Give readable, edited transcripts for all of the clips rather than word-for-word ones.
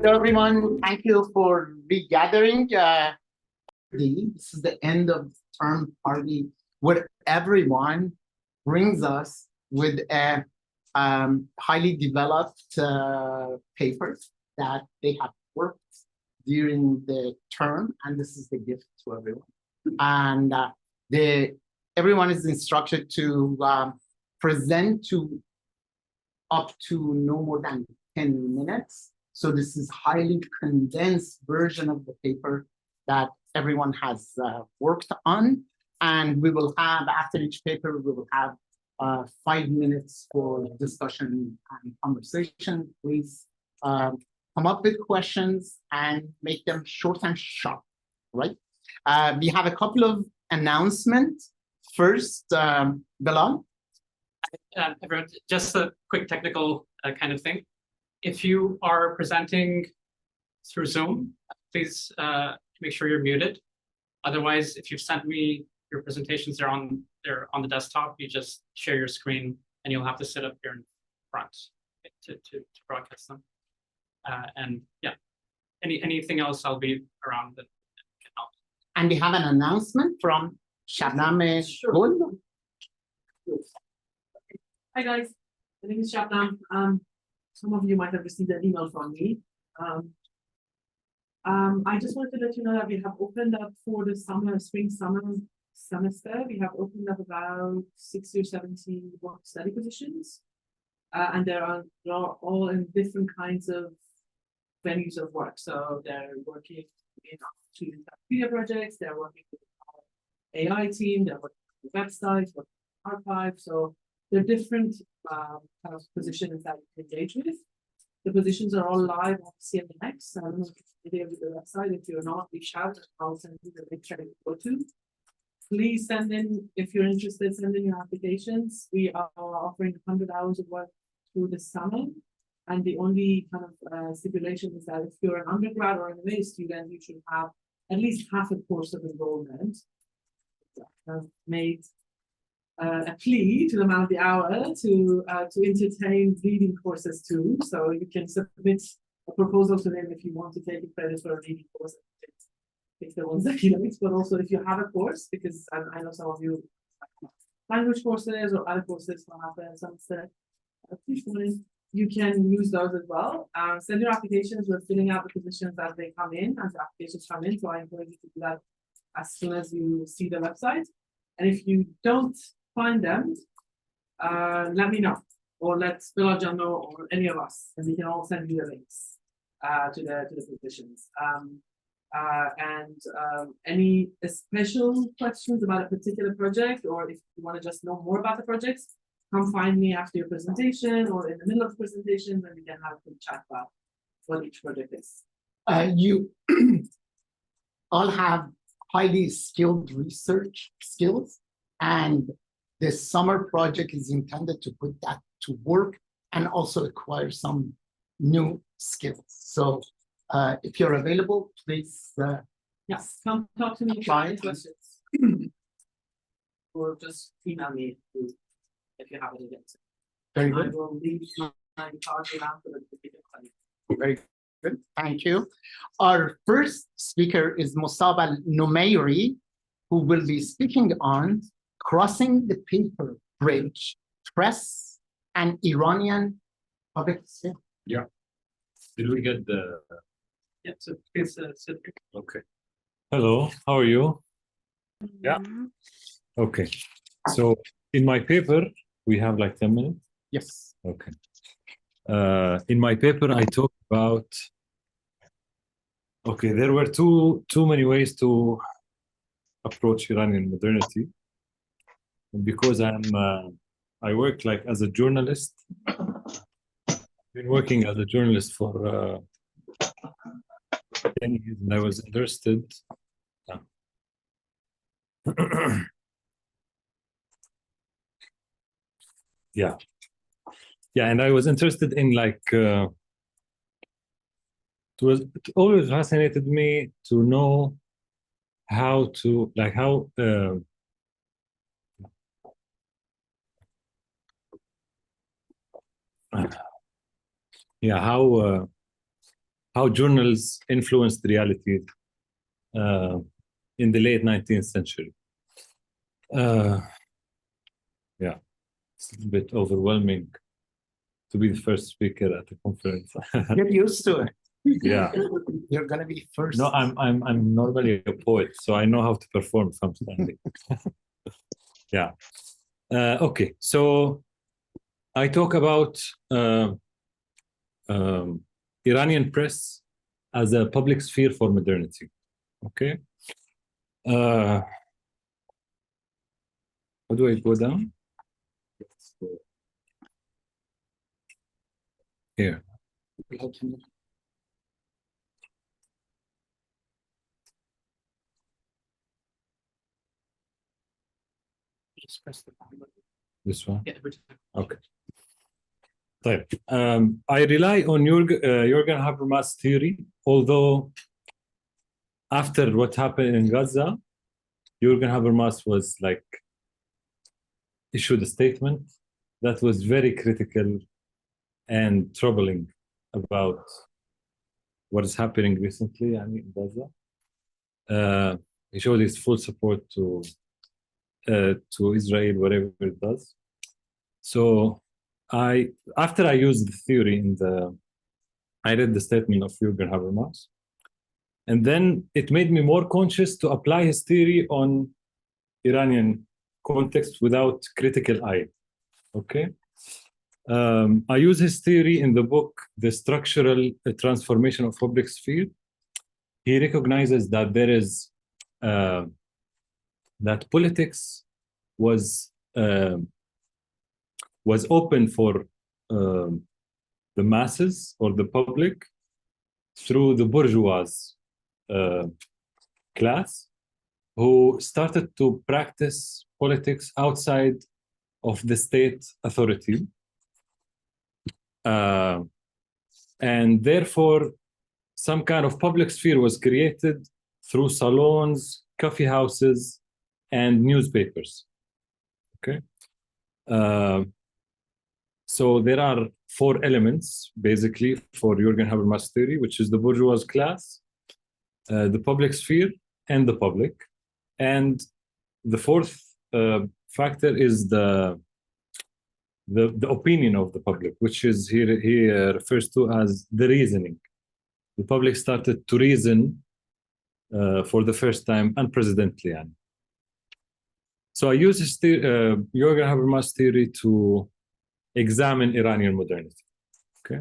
Hello, everyone. Thank you for regathering. This is the end of term party where everyone brings us with a highly developed papers that they have worked during the term, and this is the gift to everyone. And everyone is instructed to present to up to no more than 10 minutes. So this is highly condensed version of the paper that everyone has worked on. And we will have, after each paper, we will have 5 minutes for discussion and conversation. Please come up with questions and make them short and sharp, right? We have a couple of announcements. First, Bilal. Everyone, just a quick technical kind of thing. If you are presenting through Zoom, please make sure you're muted. Otherwise, if you've sent me your presentations, they're on the desktop. You just share your screen, and you'll have to sit up here in front to broadcast them. And yeah, anything else, I'll be around that can help. And we have an announcement from Shabnam. Sure. Hi guys, my name is Shabnam. Some of you might have received an email from me. I just wanted to let you know that we have opened up for the spring-summer semester. We have opened up about 60 or 70 work study positions. And they're all in different kinds of venues of work. So they're working in student media projects, they're working with our AI team, they're working with websites, working with archives. So there are different kind of positions that you can engage with. The positions are all live on CMX. I don't know if you're familiar with the website. If you're not, reach out and I'll send you the link to go to. Please send in, if you're interested, send in your applications. We are offering 100 hours of work through the summer. And the only kind of stipulation is that if you're an undergrad or an MA student, you should have at least half a course of enrollment. I've made a plea to the amount of the hour to entertain reading courses too. So you can submit a proposal to them if you want to take a credit for a reading course. Pick the ones that you like, but also if you have a course, because I know some of you language courses or other courses for half a semester, you can use those as well. Send your applications. We're filling out the positions as they come in, as the applications come in. So I encourage you to do that as soon as you see the website. And if you don't find them, let me know, or let Bilal know, or any of us, and we can all send you the links to the positions. Any special questions about a particular project, or if you want to just know more about the projects, come find me after your presentation or in the middle of the presentation, and we can have a quick chat about what each project is. You all have highly skilled research skills, and the summer project is intended to put that to work and also acquire some new skills. So if you're available, please. Yes, come talk to me. Try questions. Or just email me if you have any answers. Very good. I will leave my card after the video. Very good. Thank you. Our first speaker is Mosab Alnomire, who will be speaking on crossing the paper bridge, press, and Iranian public sphere. Yeah. Did we get the? Yeah, so please sit. Okay. Hello, how are you? Yeah. Okay. So in my paper, we have like 10 minutes? Yes. Okay. In my paper, I talk about, okay, there were too many ways to approach Iranian modernity. And because I work like as a journalist. I've been working as a journalist for 10 years, and I was interested. Yeah, and I was interested in like it always fascinated me to know how to like how yeah, how how journals influenced reality in the late 19th century. Yeah, it's a little bit overwhelming to be the first speaker at the conference. Get used to it. Yeah. You're gonna be first. No, I'm normally a poet, so I know how to perform from standing. Yeah. Okay, so I talk about Iranian press as a public sphere for modernity. Okay. How do I go down? Here. Just press the button. This one? Yeah, every time. Okay. طيب. I rely on Jürgen Habermas' theory, although after what happened in Gaza, Jürgen Habermas was like issued a statement that was very critical and troubling about what is happening recently in Gaza. He showed his full support to Israel, whatever it does. So after I used the theory I read the statement of Jürgen Habermas, and then it made me more conscious to apply his theory on Iranian context without critical eye. Okay. I use his theory in the book, The Structural Transformation of Public Sphere. He recognizes that there is that politics was open for the masses or the public through the bourgeois class, who started to practice politics outside of the state authority. And therefore, some kind of public sphere was created through salons, coffee houses, and newspapers. Okay. So there are four elements, basically, for Jürgen Habermas' theory, which is the bourgeois class, the public sphere, and the public. And the fourth factor is the opinion of the public, which is he refers to as the reasoning. The public started to reason for the first time unprecedentedly. So I use Jürgen Habermas' theory to examine Iranian modernity. Okay.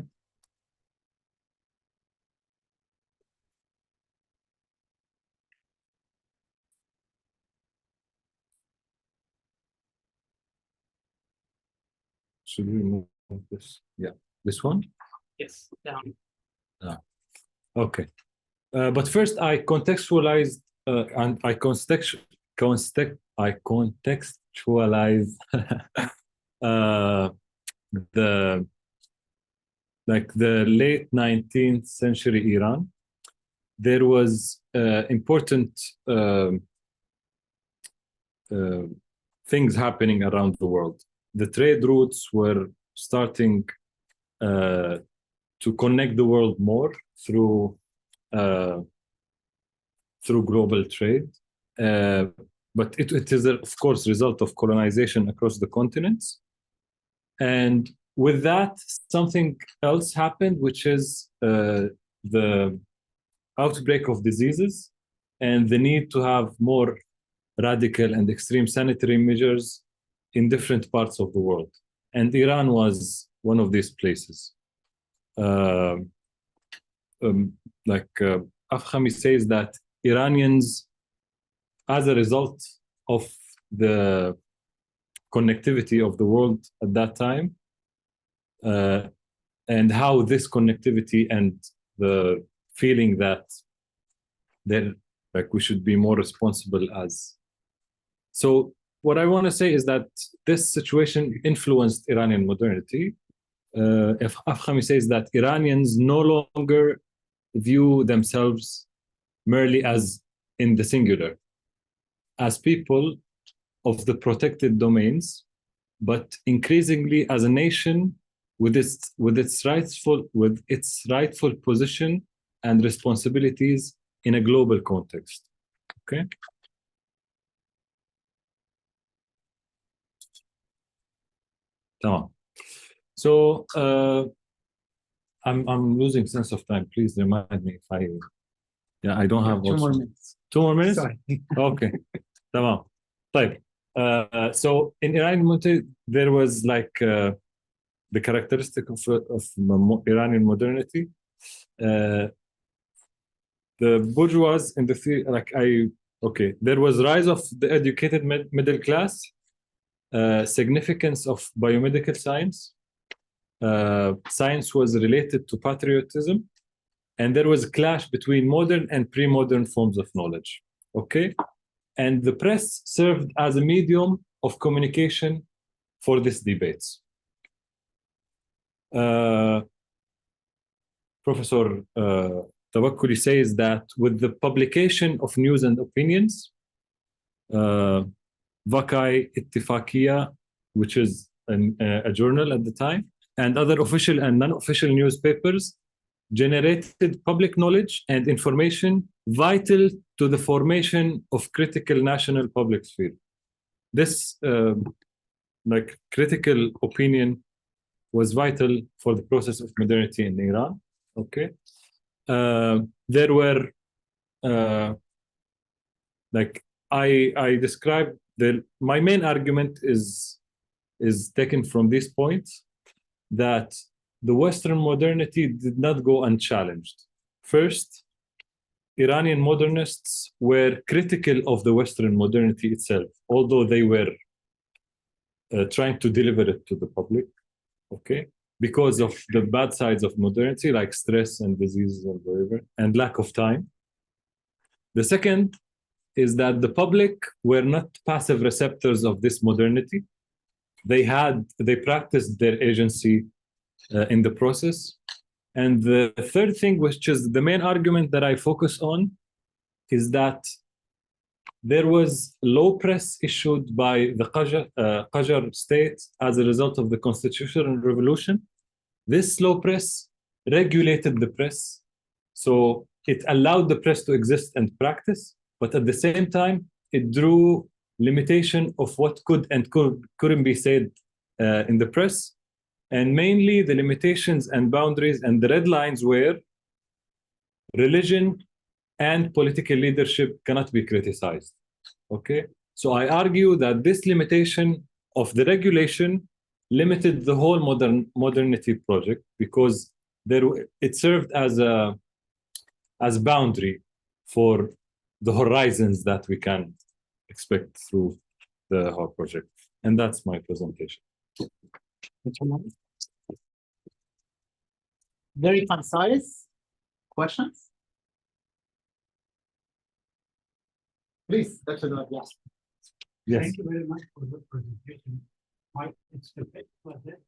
Should we move this? Yeah, this one? Yes, down. Okay. But first, I contextualized and I contextualize the late 19th century Iran. There was important things happening around the world. The trade routes were starting to connect the world more through global trade. But it is, of course, a result of colonization across the continents. And with that, something else happened, which is the outbreak of diseases and the need to have more radical and extreme sanitary measures in different parts of the world. And Iran was one of these places. Afkhami says that Iranians, as a result of the connectivity of the world at that time, and how this connectivity and the feeling that we should be more responsible as. So what I want to say is that this situation influenced Iranian modernity. If Afkhami says that Iranians no longer view themselves merely as in the singular, as people of the protected domains, but increasingly as a nation with its rightful position and responsibilities in a global context. Okay. Tamam. So I'm losing sense of time. Please remind me if I don't have 2 more also- minutes. 2 more minutes. Sorry. Okay. Tamam. طيب. So in Iranian modernity, there was like the characteristic of Iranian modernity. The bourgeois in the there was rise of the educated middle class, significance of biomedical science. Science was related to patriotism, and there was a clash between modern and pre-modern forms of knowledge. Okay, and the press served as a medium of communication for these debates. Professor Tawakkuli says that with the publication of news and opinions, Vakai Ittifaqiya, which is a journal at the time, and other official and non-official newspapers generated public knowledge and information vital to the formation of critical national public sphere. This critical opinion was vital for the process of modernity in Iran. Okay, there were I described my main argument is taken from these points, that the Western modernity did not go unchallenged. First, Iranian modernists were critical of the Western modernity itself, although they were trying to deliver it to the public, okay, because of the bad sides of modernity, like stress and diseases and whatever, and lack of time. The second is that the public were not passive receptors of this modernity. They practiced their agency in the process. And the third thing, which is the main argument that I focus on, is that there was low press issued by the Qajar state as a result of the constitutional revolution. This slow press regulated the press, so it allowed the press to exist and practice, but at the same time, it drew limitation of what could and couldn't be said in the press. And mainly the limitations and boundaries and the red lines were religion and political leadership cannot be criticized. Okay, so I argue that this limitation of the regulation limited the whole modernity project, because it served as boundary for the horizons that we can expect through the whole project. And that's my presentation. Very concise. Questions? Please, Dr. Dawud, yes. Yes. Thank you very much for the presentation. My expectation was that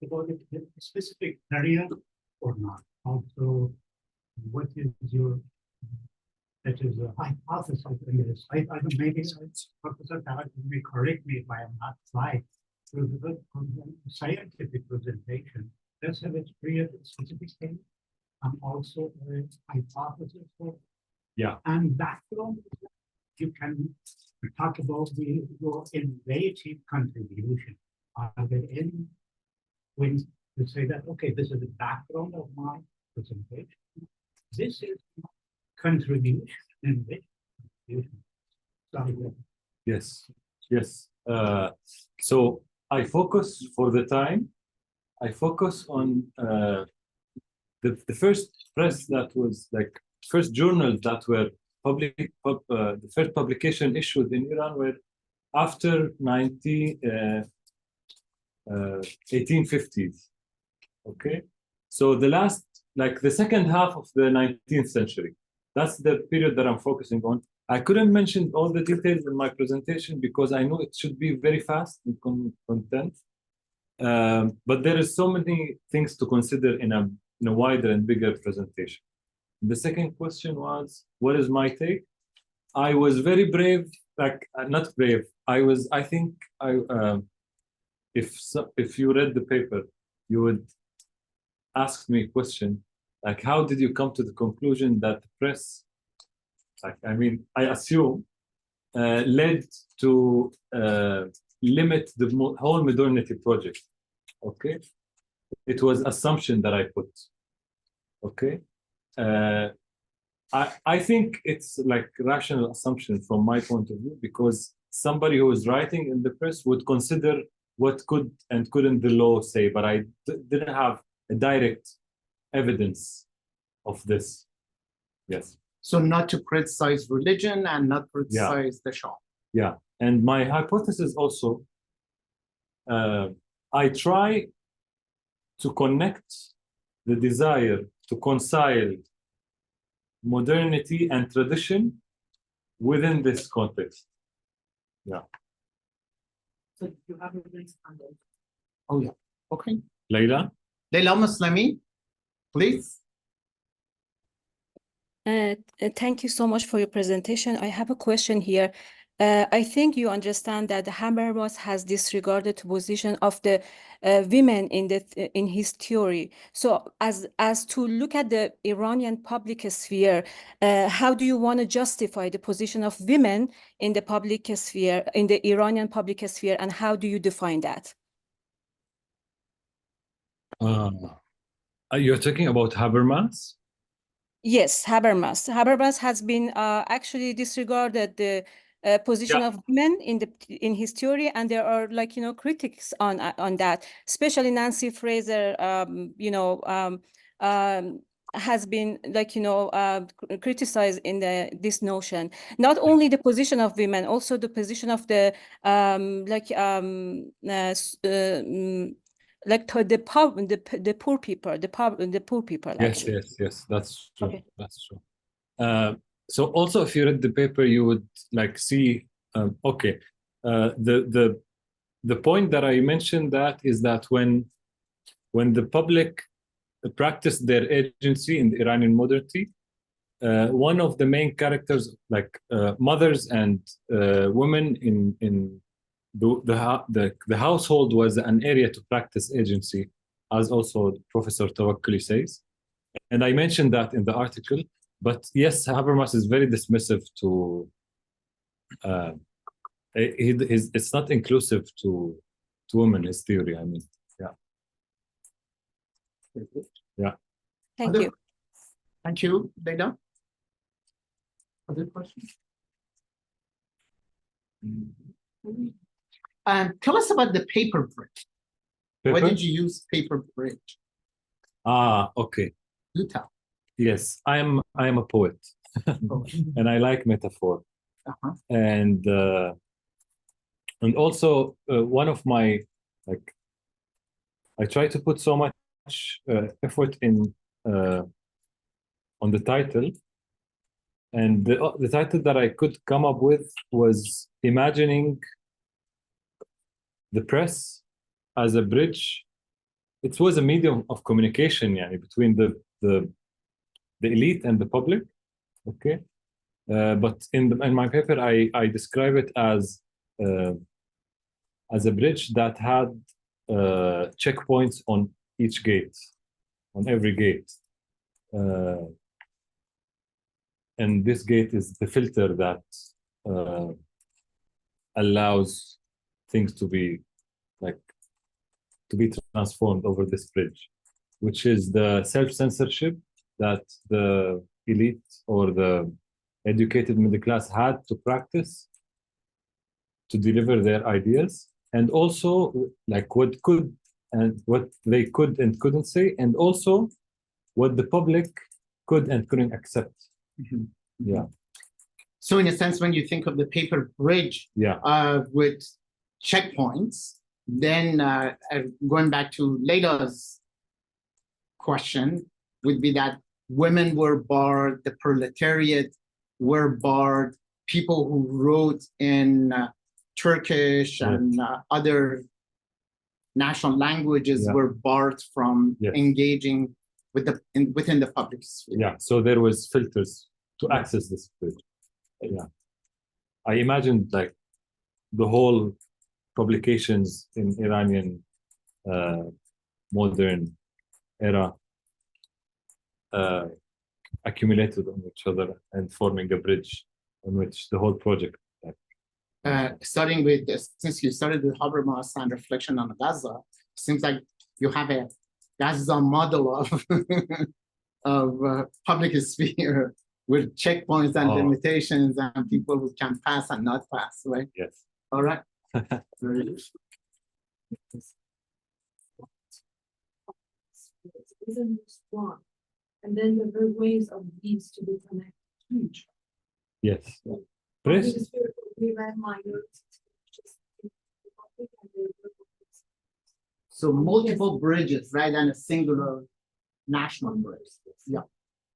about a specific area or not. Also, what is your hypothesis in this? I don't, maybe Professor Tarak may correct me if I am not right. So the scientific presentation does have its specific thing and also a hypothesis for. Yeah. And background, you can talk about your innovative contribution. Are there any ways to say that, okay, this is the background of my presentation? This is contribution, innovation. Sorry. Yes. Yes. So I focus for the time. I focus on the first press that was like first journals that were the first publication issued in Iran were after 1850s. Okay, so the second half of the 19th century. That's the period that I'm focusing on. I couldn't mention all the details in my presentation because I know it should be very fast in content. But there is so many things to consider in a wider and bigger presentation. The second question was, what is my take? I was very brave, not brave. I think if you read the paper, you would ask me a question Like, how did you come to the conclusion that the press, like, I mean, I assume, led to limit the whole modernity project? Okay, it was assumption that I put. Okay, I think it's like rational assumption from my point of view, because somebody who is writing in the press would consider what could and couldn't the law say, but I didn't have a direct evidence of this. Yes. So not to criticize religion and not criticize the Shah. Yeah. And my hypothesis also, I try to connect the desire to reconcile modernity and tradition within this context. Yeah. So you have a nice handle. Oh, yeah. Okay. Layla? Leila Muslimi, please. Thank you so much for your presentation. I have a question here. I think you understand that Habermas has disregarded the position of the women in his theory. So as to look at the Iranian public sphere, how do you want to justify the position of women in the public sphere, in the Iranian public sphere, and how do you define that? You're talking about Habermas? Yes, Habermas. Habermas has been actually disregarded the position of women in his theory, and there are critics on that. Especially Nancy Fraser, has been criticized in this notion. Not only the position of women, also the position of the the poor people, the poor people. Yes, actually. yes, that's true. Okay. That's true. So also, if you read the paper, you would see. Okay, the point that I mentioned that is that when the public practiced their agency in the Iranian modernity, one of the main characters, mothers and women in the household, was an area to practice agency, as also Professor Tawakkali says. And I mentioned that in the article. But yes, Habermas is very dismissive to. It's not inclusive to women. His theory, I mean, yeah. Yeah. Thank you. Thank you, Leila. Other questions? Tell us about the paper bridge. Why did you use paper bridge? Okay. Do tell. Yes, I am a poet, and I like metaphor, and also one of my I try to put so much effort in on the title, and the title that I could come up with was imagining the press as a bridge. It was a medium of communication, between the elite and the public. Okay, but in my paper, I describe it as a bridge that had checkpoints on each gate, on every gate, and this gate is the filter that allows things to be transformed over this bridge, which is the self-censorship that the elite or the educated middle class had to practice to deliver their ideas, and also what they could and couldn't say, and also what the public could and couldn't accept. Mm-hmm. Yeah. So in a sense, when you think of the paper bridge, with checkpoints, then going back to Leila's question, would be that women were barred, the proletariat were barred, people who wrote in Turkish and other national languages were barred from engaging within the public sphere. Yeah, so there was filters to access this bridge. Yeah, I imagined the whole publications in Iranian modern era accumulated on each other and forming a bridge on which the whole project. Starting with, since you started with Habermas and reflection on Gaza, seems like you have a Gaza model of public sphere with checkpoints and limitations and people who can pass and not pass, right? Yes. All right. Very good. Isn't strong, and then there are ways of these to be connected to each other. Yes. Press. So multiple bridges, right, and a singular national bridge. Yeah.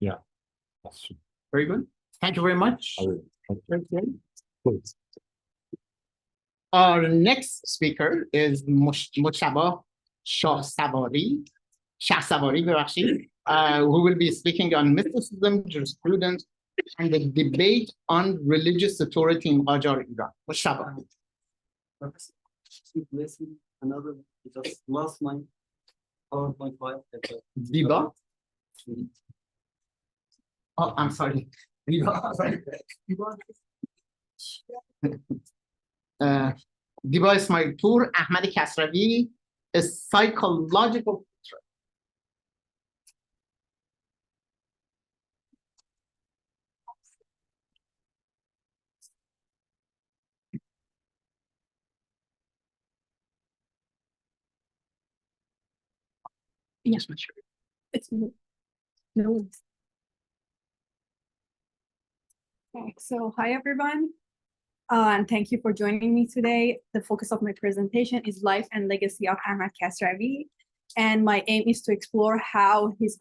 Yeah. That's true. Very good. Thank you very much. Please. Our next speaker is Mojtaba Shahsavari, who will be speaking on mysticism, jurisprudence, and the debate on religious authority in Qajar, Iran. Mojtaba. Another just last line, PowerPoint file. Diba. Oh, I'm sorry. Diba. Diba Esmaeilpour, Ahmad Kasravi, a psychological portrait. Yes, my sure. It's no. Okay, so hi everyone, and thank you for joining me today. The focus of my presentation is life and legacy of Ahmad Kasravi, and my aim is to explore how his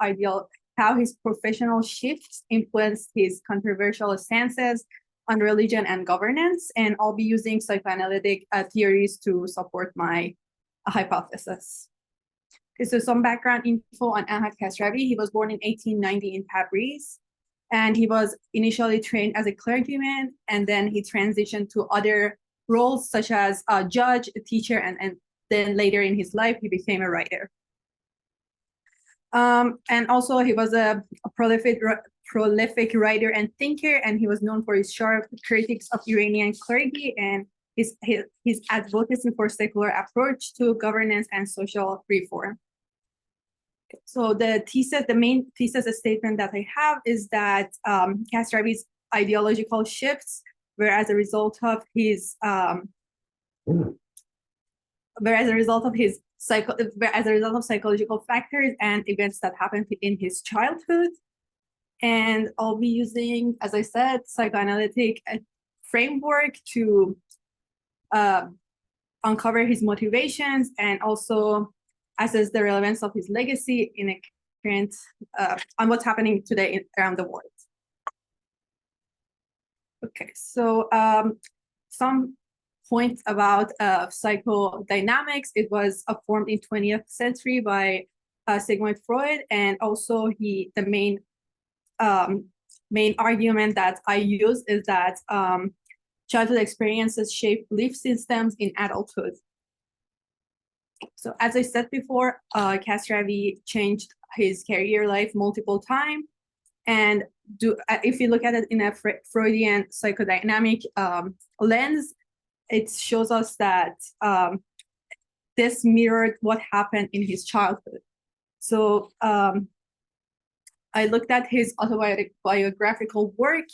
professional shifts influenced his controversial stances on religion and governance, and I'll be using psychoanalytic theories to support my hypothesis. Okay, so some background info on Ahmad Kasravi. He was born in 1890 in Tabriz, and he was initially trained as a clergyman, and then he transitioned to other roles such as a judge, a teacher, and then later in his life, he became a writer. And also he was a prolific writer and thinker, and he was known for his sharp critiques of Iranian clergy and his advocacy for secular approach to governance and social reform. So the main thesis statement that I have is that Kasravi's ideological shifts were as a result of his psychological factors and events that happened in his childhood. And I'll be using, as I said, psychoanalytic framework to uncover his motivations and also assess the relevance of his legacy in a current on what's happening today around the world. Okay, so some points about psychodynamics. It was formed in 20th century by Sigmund Freud, and also the main argument that I use is that childhood experiences shape belief systems in adulthood. So as I said before, Kasravi changed his career life multiple times, and if you look at it in a Freudian psychodynamic lens, it shows us that this mirrored what happened in his childhood. So I looked at his autobiographical work,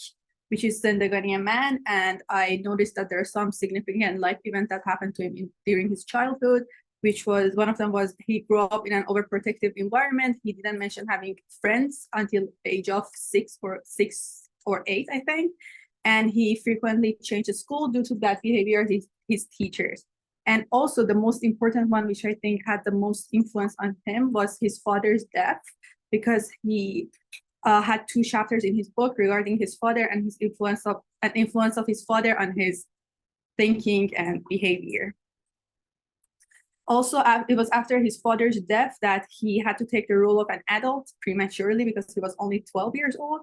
which is Zindagani Man, and I noticed that there are some significant life events that happened to him during his childhood, which was, one of them was he grew up in an overprotective environment. He didn't mention having friends until the age of 6 or 8, I think. And he frequently changed school due to bad behavior of his teachers. And also the most important one, which I think had the most influence on him, was his father's death, because he had 2 chapters in his book regarding his father and his influence of his father on his thinking and behavior. Also, it was after his father's death that he had to take the role of an adult prematurely because he was only 12 years old,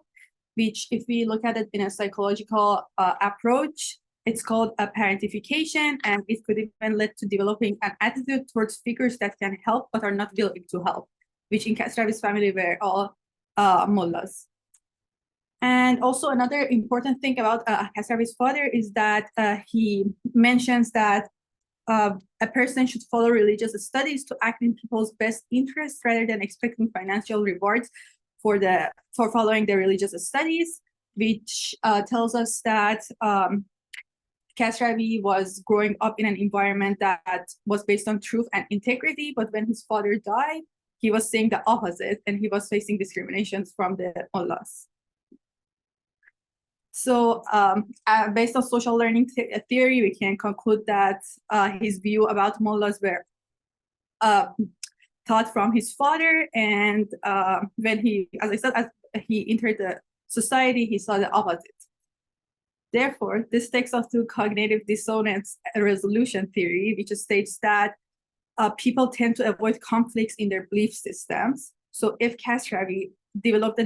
which, if we look at it in a psychological approach, it's called a parentification, and it could even lead to developing an attitude towards figures that can help but are not willing to help, which in Kasravi's family were all mullahs. And also another important thing about Kasravi's father is that he mentions that a person should follow religious studies to act in people's best interests rather than expecting financial rewards for following the religious studies, which tells us that Kasravi was growing up in an environment that was based on truth and integrity, but when his father died, he was seeing the opposite, and he was facing discriminations from the mullahs. So based on social learning theory, we can conclude that his view about mullahs were taught from his father, and when he, as I said, as he entered the society, he saw the opposite. Therefore, this takes us to cognitive dissonance resolution theory, which states that people tend to avoid conflicts in their belief systems. So if Kasravi developed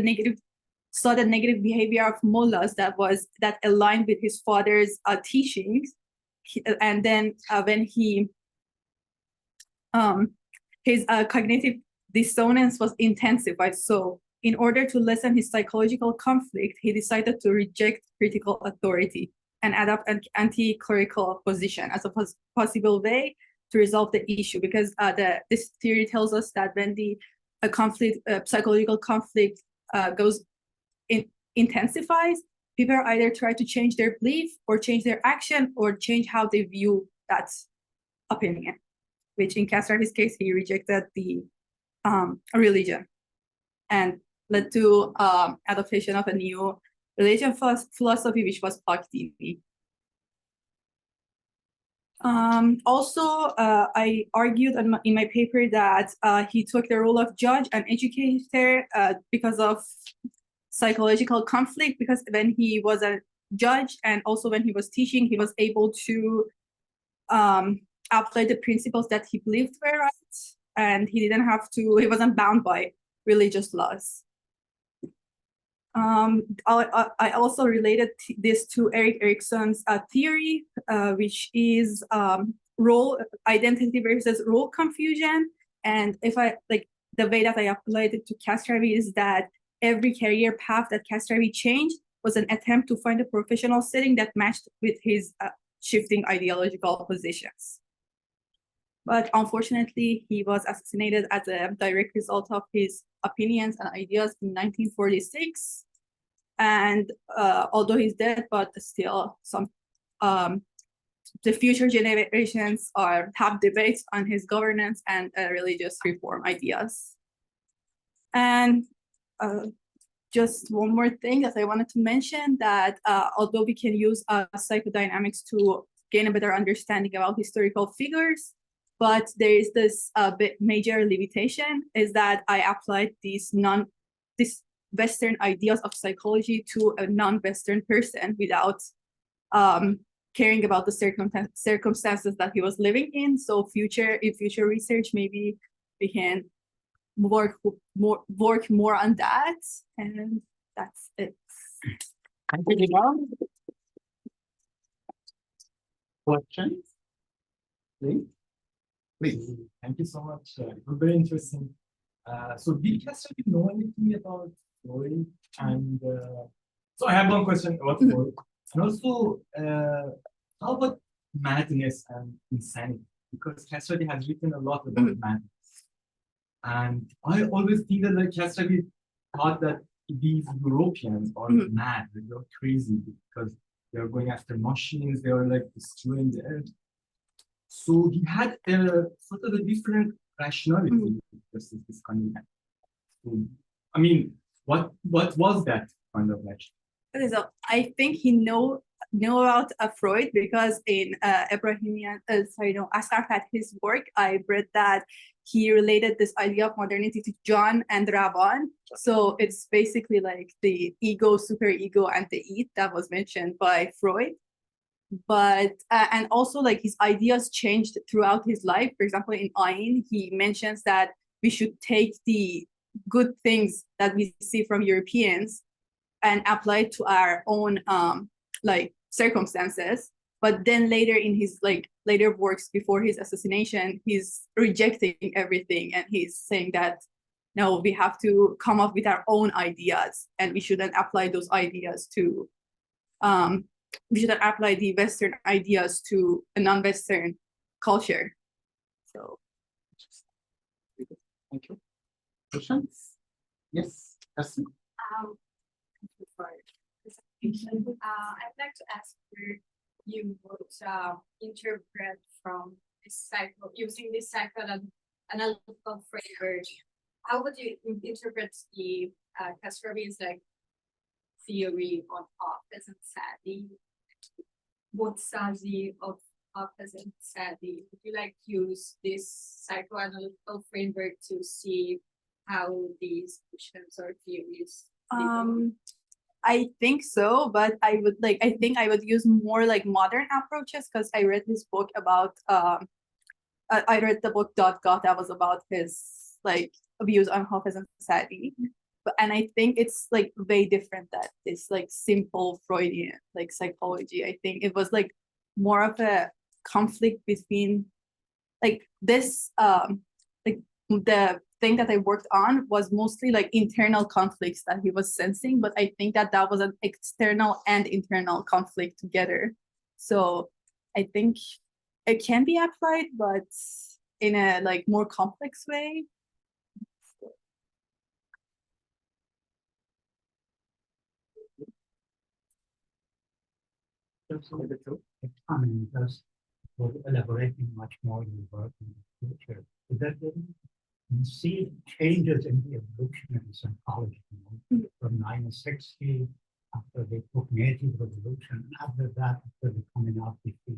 saw the negative behavior of mullahs that aligned with his father's teachings, and then when his cognitive dissonance was intensified. So in order to lessen his psychological conflict, he decided to reject critical authority and adopt an anti-clerical position as a possible way to resolve the issue. Because this theory tells us that when the psychological conflict intensifies, people either try to change their belief or change their action or change how they view that opinion, which in Kasravi's case, he rejected the religion and led to adoption of a new religion philosophy, which was Bakhtiari. Also, I argued in my paper that he took the role of judge and educator because of psychological conflict, because when he was a judge and also when he was teaching, he was able to apply the principles that he believed were right, and he wasn't bound by religious laws. I also related this to Erik Erikson's theory, which is role identity versus role confusion. And if I the way that I applied it to Kasravi is that every career path that Kasravi changed was an attempt to find a professional setting that matched with his shifting ideological positions. But unfortunately, he was assassinated as a direct result of his opinions and ideas in 1946. And although he's dead, but still the future generations have debates on his governance and religious reform ideas. And just one more thing that I wanted to mention, that although we can use psychodynamics to gain a better understanding about historical figures, but there is this major limitation, is that I applied these Western ideas of psychology to a non-Western person without caring about the circumstances that he was living in. So in future research, maybe we can work more on that. And that's it. Thank you, Diba. Questions? Please. Thank you so much. It was very interesting. So did Kasravi know anything about Freud? And so I have one question about Freud. And also, how about madness and insanity? Because Kasravi has written a lot about madness. And I always think that Kasravi thought that these Europeans are mad, they're crazy because they're going after machines, they are destroying the earth. So he had sort of a different rationality versus this kind of. So, I mean, what was that kind of rationality? So I think he know about Freud because in Asghar Fathi's work, I read that he related this idea of modernity to John and Ravan. So it's basically like the ego, superego, and the id that was mentioned by Freud. But and also his ideas changed throughout his life. For example, in Ayn, he mentions that we should take the good things that we see from Europeans and apply it to our own circumstances. But then later in his later works before his assassination, he's rejecting everything and he's saying that no, we have to come up with our own ideas, and we shouldn't apply those ideas to, we shouldn't apply the Western ideas to a non-Western culture. So. Thank you. Questions? Yes, Esma. Thank you for the presentation. I'd like to ask where you would interpret from this cycle, using this psychoanalytical framework. How would you interpret the Kasravi's like theory on Hafiz and Sadi, Motsazi of Hafiz and Sadi? Would you like use this psychoanalytical framework to see how these visions or theories? I think so, but I think I would use more like modern approaches, because I read this book about I read the book Dot God that was about his like views on Hafiz and Sadi. And I think it's like way different than this like simple Freudian like psychology. I think it was like more of a conflict between like this like the thing that I worked on was mostly like internal conflicts that he was sensing, but I think that that was an external and internal conflict together. So I think it can be applied, but in a like more complex way. Comment just for elaborating much more in the work in the future. Is that you see changes in the evolutionary psychology, from 1960 after the cognitive revolution, and after that, after the coming up with the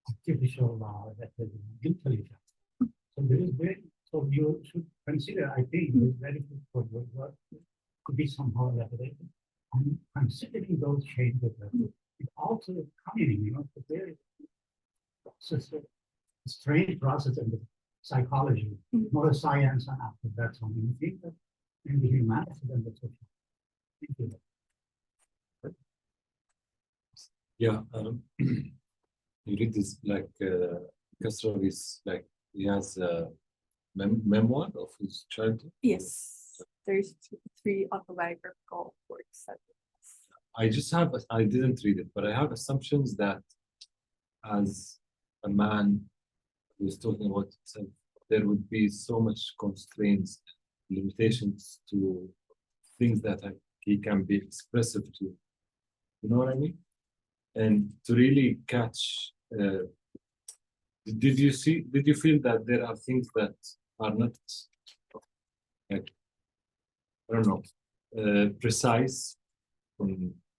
artificial that is intelligence. So there is very, so you should consider, I think, it's very good for your work to be somehow elaborated. And considering those changes, it also is coming, it's a very strange process in the psychology, more science, and after that, so many things in the humanity and the social. Thank you. Yeah, you read this like Kasravi's like he has a memoir of his childhood. Yes, there's three autobiographical works. I didn't read it, but I have assumptions that as a man who's talking about himself, there would be so much constraints, limitations to things that he can be expressive to. You know what I mean? And to really catch, did you feel that there are things that are not, like, I don't know, precise?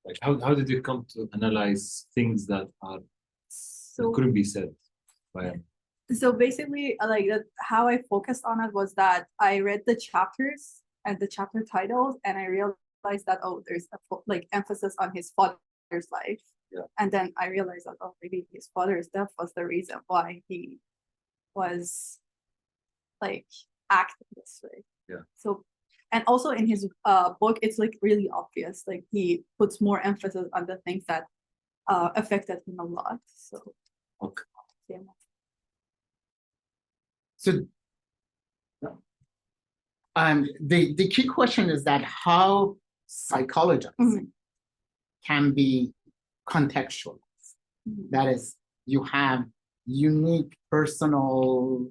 Like, how did you come to analyze things that couldn't be said by him? So basically, like how I focused on it was that I read the chapters and the chapter titles, and I realized that there's a like emphasis on his father's life. Yeah. And then I realized that maybe his father's death was the reason why he was like acting this way. Yeah. So, and also in his book, it's like really obvious. Like he puts more emphasis on the things that affected him a lot. So. Okay. Yeah. So the key question is that how psychologists can be contextualized. That is, you have unique personal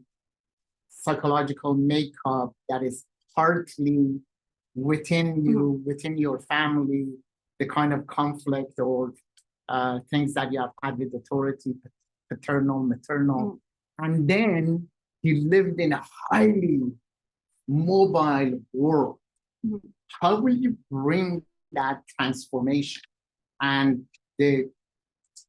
psychological makeup that is partly within you, within your family, the kind of conflict or things that you have had with authority, paternal, maternal. And then he lived in a highly mobile world. How will you bring that transformation and the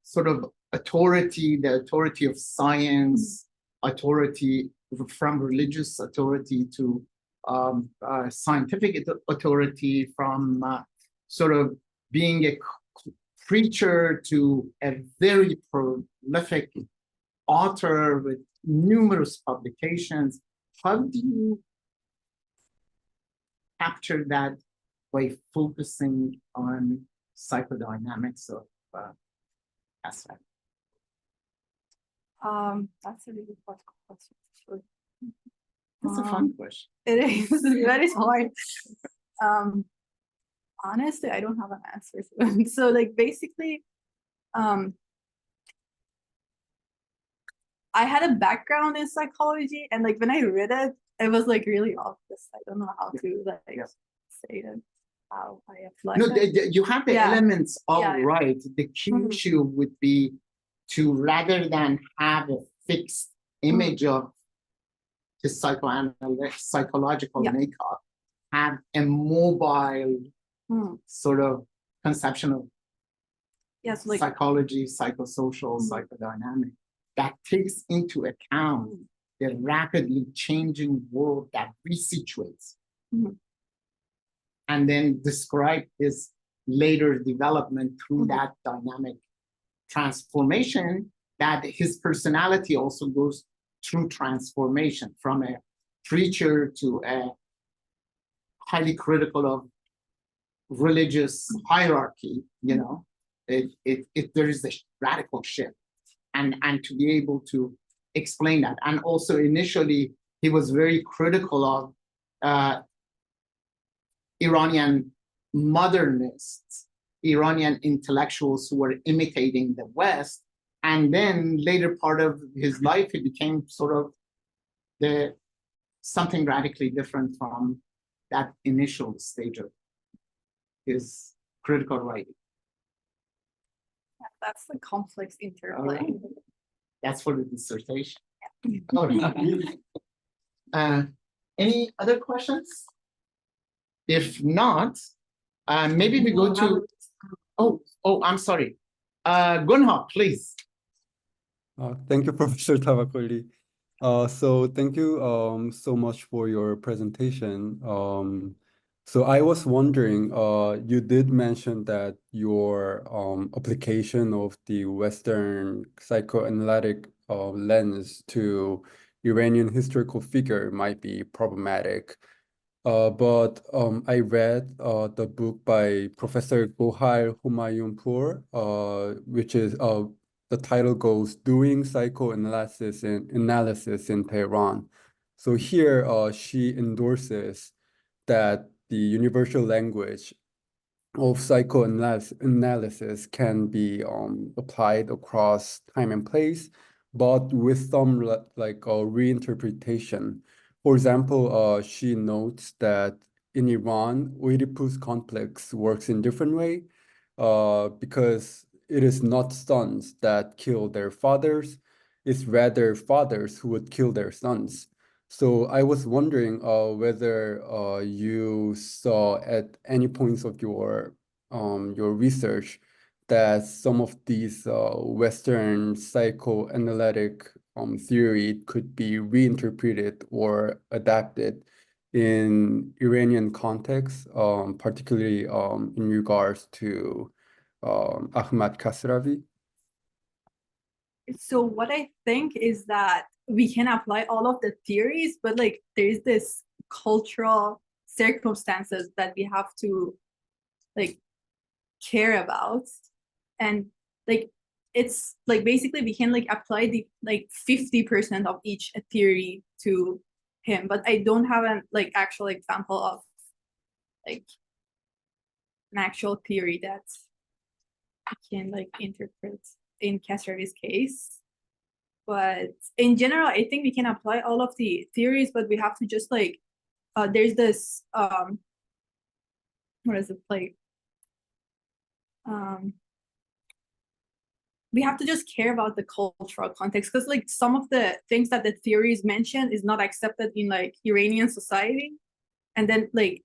sort of authority, the authority of science, authority from religious authority to scientific authority, from sort of being a preacher to a very prolific author with numerous publications? How do you capture that by focusing on psychodynamics of aspect? That's a really important question. That's a fun question. It is very hard. Honestly, I don't have an answer to it. So like basically, I had a background in psychology, and like when I read it, it was like really obvious. I don't know how to like say it, how I apply No, it. you have the Yeah. elements all Yeah, yeah. right. The key Mhm. issue would be to, rather than have a fixed image of the psychological Yeah. makeup, have a mobile sort of conception of Yes, like psychology, psychosocial, psychodynamic that takes into account the rapidly changing world that resituates, and then describe his later development through that dynamic transformation, that his personality also goes through transformation from a preacher to a highly critical of religious hierarchy, you know. There is a radical shift, and to be able to explain that. And also initially he was very critical of Iranian modernists, Iranian intellectuals who were imitating the West. And then later part of his life, he became sort of something radically different from that initial stage of his critical writing. that's the complex interplay. All right. That's for the dissertation. Any other questions? If not, maybe we go to, I'm sorry. Gunha, please. Thank you, Professor Tavakkoli. So thank you so much for your presentation. So I was wondering, you did mention that your application of the Western psychoanalytic lens to Iranian historical figure might be problematic. But I read the book by Professor Gohar Humayunpour, which is the title goes Doing Psychoanalysis and Analysis in Tehran. So here she endorses that the universal language of psychoanalysis can be applied across time and place, but with some like reinterpretation. For example, she notes that in Iran, Oedipus complex works in different way because it is not sons that kill their fathers, it's rather fathers who would kill their sons. So I was wondering whether you saw at any points of your research that some of these Western psychoanalytic theory could be reinterpreted or adapted in Iranian context, particularly in regards to Ahmad Kasravi. So what I think is that we can apply all of the theories, but like there's this cultural circumstances that we have to like care about, and like it's like basically we can like apply the like 50% of each theory to him, but I don't have an like actual example of like an actual theory that I can like interpret in Kasravi's case. But in general, I think we can apply all of the theories, but we have to just like there's this what is it like we have to just care about the cultural context, because like some of the things that the theories mention is not accepted in like Iranian society, and then like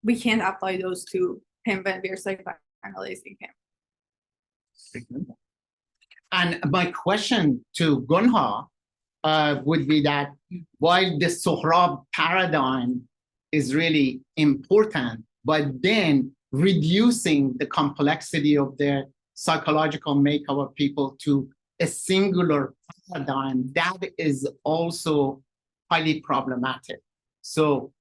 we can't apply those to him when we're psychoanalyzing him. And my question to Gunha would be that while the Sohrab paradigm is really important, but then reducing the complexity of the psychological makeup of people to a singular paradigm, that is also highly problematic. So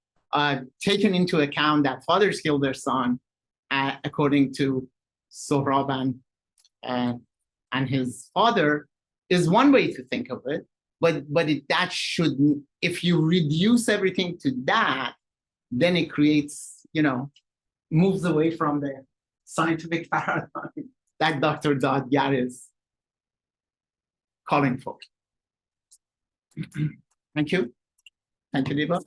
taking into account that fathers kill their son, according to Sohrab and his father, is one way to think of it. that shouldn't, if you reduce everything to that, then it creates, moves away from the scientific paradigm that Dr. Dadgar is calling for. Thank you. Thank you, Diba.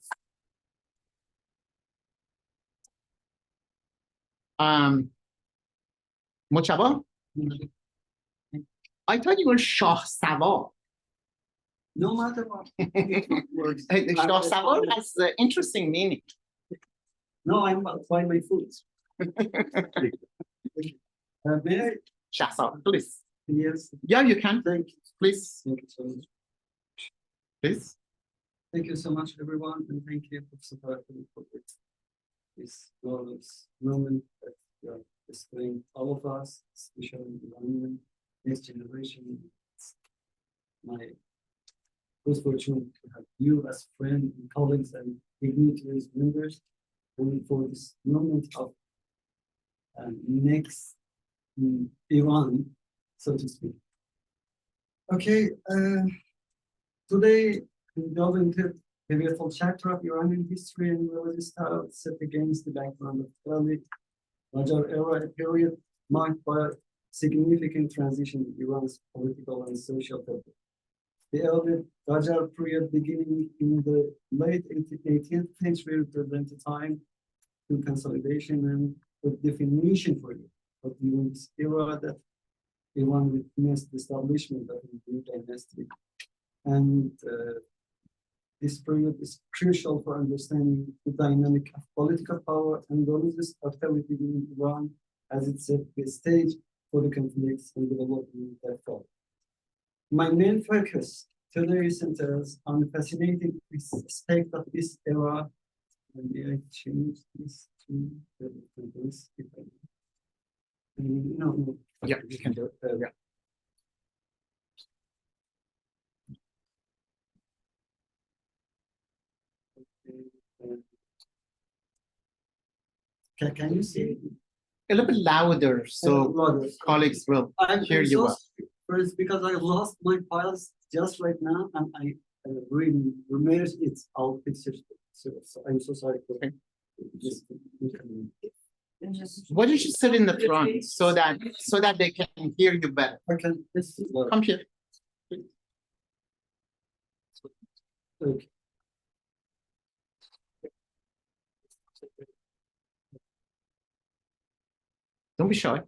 Mojtaba? I thought you were Shahsavari. No matter what. Shahsavari has an interesting meaning. No, I'm buying my food. May I? Shahsavari, please. Yes. Yeah, you can. Thank you. Please. Thank you so much. Please. Thank you so much, everyone, and thank you, Professor Bakhtiari, for this glorious moment that you are displaying all of us, especially the Iranian next generation. It's my good fortune to have you as friends and colleagues and dignitaries, members, and for this moment of next Iran, so to speak. Okay, today we delve into a pivotal chapter of Iranian history and religious style set against the background of early Qajar era, a period marked by significant transition in Iran's political and social fabric. The early Qajar period, beginning in the late 18th century, represents a time to consolidation and a definition for it. But during this era, that Iran witnessed the establishment of a new dynasty, and this period is crucial for understanding the dynamic of political power and religious authority in Iran, as it set the stage for the conflicts and development that followed. My main focus today centers on the fascinating aspect of this era. And may I change this to this? No. Yeah, you can do it. Yeah. Can you see? A little bit louder so colleagues will hear you well. First, because I lost my files just right now, and I removed its all pictures. So I'm so sorry for this. Why don't you sit in the front so that they can hear you better? Okay, Come here. Okay. Don't be shy.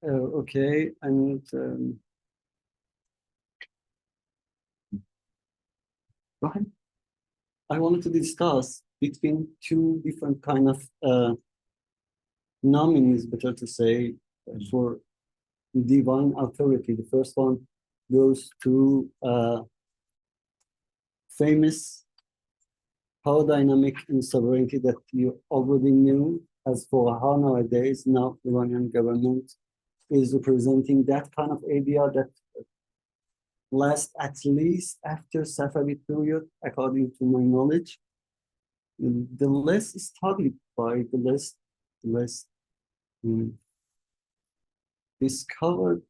Okay, and Go ahead. I wanted to discuss between two different kind of nominees, better to say, for divine authority. The first one goes to famous power dynamic and sovereignty that you already knew. As for how nowadays now Iranian government is representing that kind of idea that lasts at least after Safavid period, according to my knowledge. The less studied by the less discovered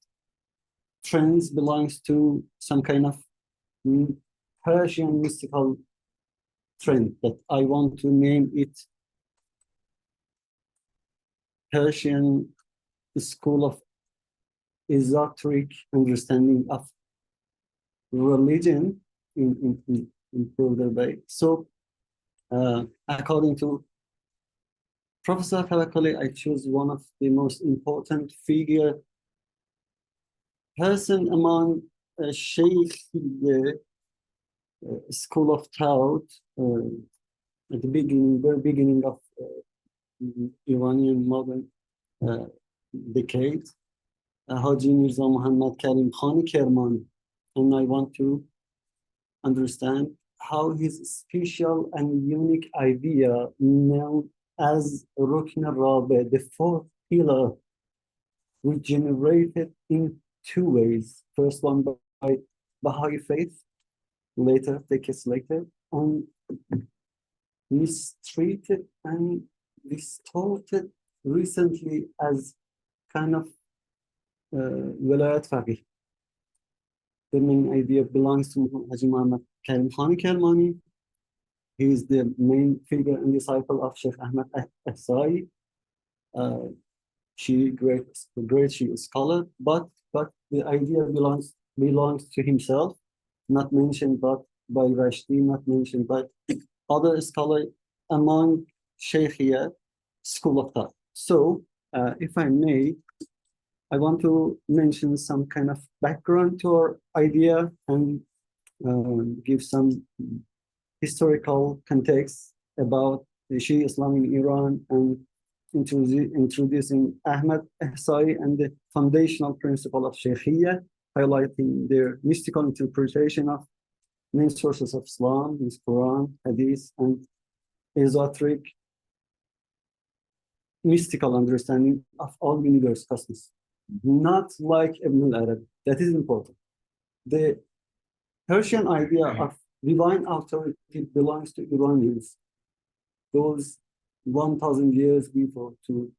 trends belongs to some kind of Persian mystical trend that I want to name it Persian school of esoteric understanding of religion in further way. So according to Professor Bakhtiari, I choose one of the most important person among Sheikh, the school of thought at the very beginning of Iranian modern decade, Haji Mirza Muhammad Karim Khan Kermani, and I want to understand how his special and unique idea known as Rukn al-Rabi, the fourth pillar, which generated in two ways. First one by Baha'i faith, later, decades later, and mistreated and distorted recently as kind of Velayat Faqih. The main idea belongs to Haji Muhammad Karim Khani Kermani. He is the main figure and disciple of Sheikh Ahmad Ahsai. She great scholar, but the idea belongs to himself, not mentioned but by Rashdi, not mentioned by other scholars among Shaykhiyya school of thought. So, if I may, I want to mention some kind of background to our idea and give some historical context about the Shia Islam in Iran and introducing Ahmad Ahsai and the foundational principle of Shaykhiyya, highlighting their mystical interpretation of main sources of Islam, his Quran, Hadith, and esoteric mystical understanding of all universe cosmos. Not like Ibn al-Arabi. That is important. The Persian idea of divine authority belongs to Iranians. Those 1,000 years before to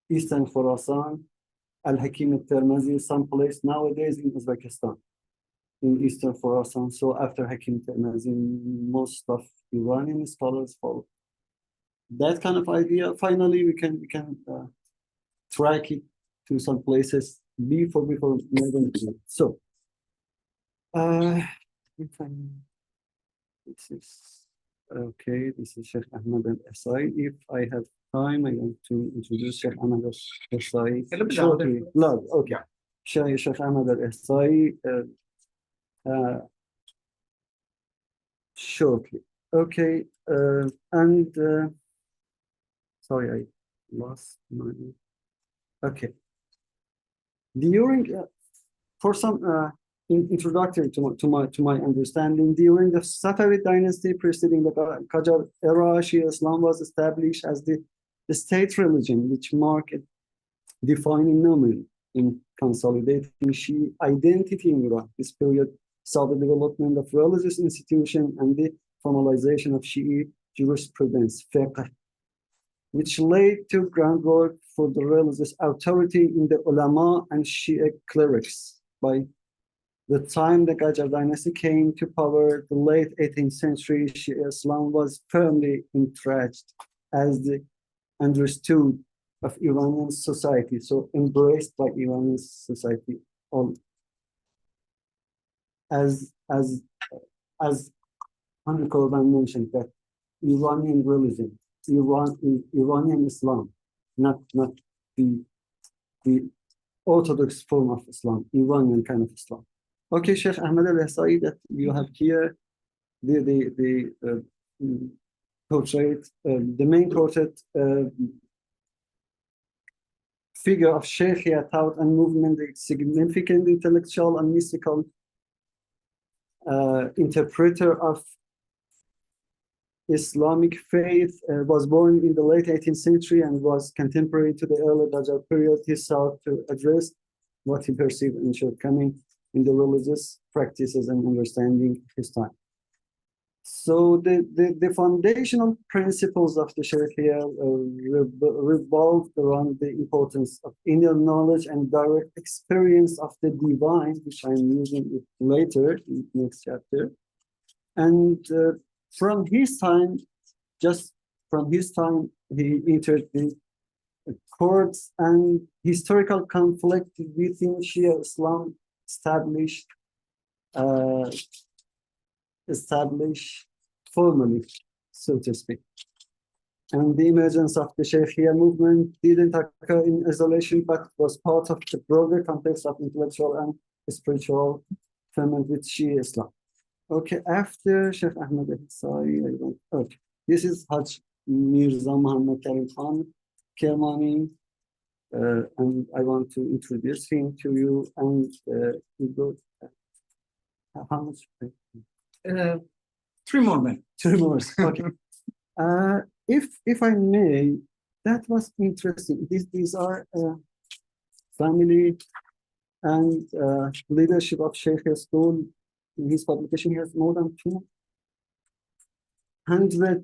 Eastern Khorasan, Al-Hakim al-Tirmizi, someplace nowadays in Uzbekistan, in Eastern Khorasan. So after Hakim al-Tirmizi, most of Iranian scholars follow that kind of idea. Finally, we can track it to some places before modern. So, this is okay. This is Sheikh Ahmad al-Ahsai. If I have time, I want to introduce Sheikh Ahmad al-Ahsai shortly. Loud, okay. Sheikh Ahmad al-Ahsai shortly. Okay, and sorry, I lost my. Okay. During for some introductory to my understanding, during the Safavid dynasty preceding the Qajar era, Shia Islam was established as the state religion, which marked a defining moment in consolidating Shia identity in Iran. This period saw the development of religious institution and the formalization of Shia jurisprudence, fiqh, which laid the groundwork for the religious authority in the ulama and Shia clerics. By the time the Qajar dynasty came to power, the late 18th century, Shia Islam was firmly entrenched as the understood of Iranian society, so embraced by Iranian society. As Hanieh Korban mentioned, that Iranian religion, Iranian Islam, not the orthodox form of Islam, Iranian kind of Islam. Okay, Sheikh Ahmad al-Ahsai, that you have here the portrait, the main portrait figure of Shaykhiyya thought and movement, a significant intellectual and mystical interpreter of Islamic faith, was born in the late 18th century and was contemporary to the early Qajar period. He sought to address what he perceived in shortcoming in the religious practices and understanding of his time. So the foundational principles of the Shaykhiyya revolved around the importance of inner knowledge and direct experience of the divine, which I'm using it later in the next chapter. And from his time, he entered the courts and historical conflict within Shia Islam established formally, so to speak. And the emergence of the Shaykhiyya movement didn't occur in isolation, but was part of the broader context of intellectual and spiritual ferment with Shia Islam. Okay, after Sheikh Ahmad al-Ahsai, okay, this is Haj Mirza Muhammad Karim Khan Kermani, and I want to introduce him to you. And we go. How much? 3 more minutes. 2 more. Okay. If I may, that was interesting. These are family and leadership of Shaykhiyya school. In his publication, he has more than 200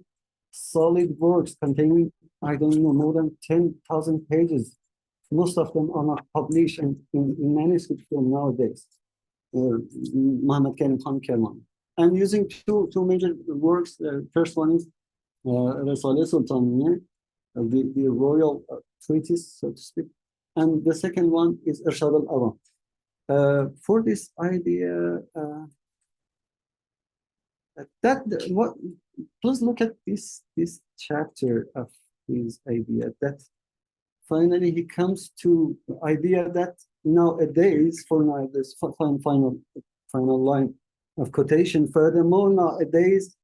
solid works containing, I don't know, more than 10,000 pages. Most of them are not published in manuscript form nowadays. Muhammad Karim Khan Kerman. I'm using two major works. First one is Risale Sultaniye, the royal treatise, so to speak. And the second one is Irshad al-Awam. For this idea, please look at this chapter of his idea, that finally he comes to the idea that nowadays, for now this final line of quotation, furthermore, nowadays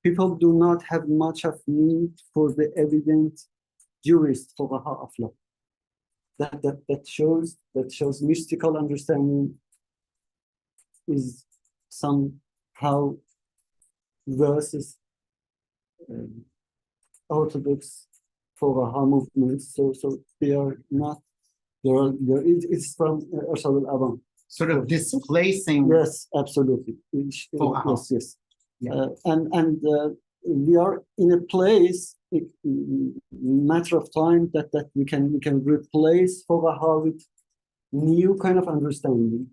people do not have much of need for the evident jurist fuqaha of law. That shows mystical understanding is somehow versus orthodox fuqaha movements. So they are not. It's from Irshad al-Awam. Sort of displacing. Yes, absolutely. Fuqaha. Yes. Yeah. And we are in a place, matter of time, that we can replace fuqaha with new kind of understanding,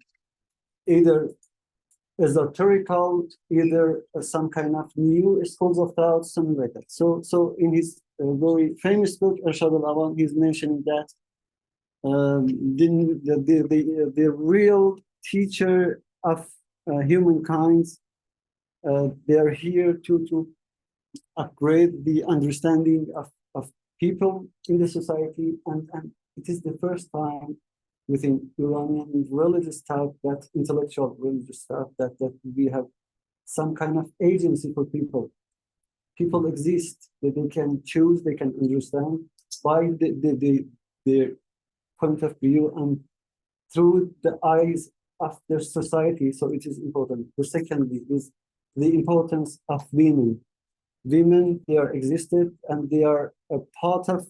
either esoterical, either some kind of new schools of thought, something like that. So in his very famous book Irshad al-Awam, he's mentioning that the real teacher of humankind, they are here to upgrade the understanding of people in the society, and it is the first time within Iranian religious thought, that intellectual religious thought, that we have some kind of agency for people. People exist, that they can choose, they can understand by their point of view and through the eyes of their society. So it is important. The second is the importance of women. Women, they are existed and they are a part of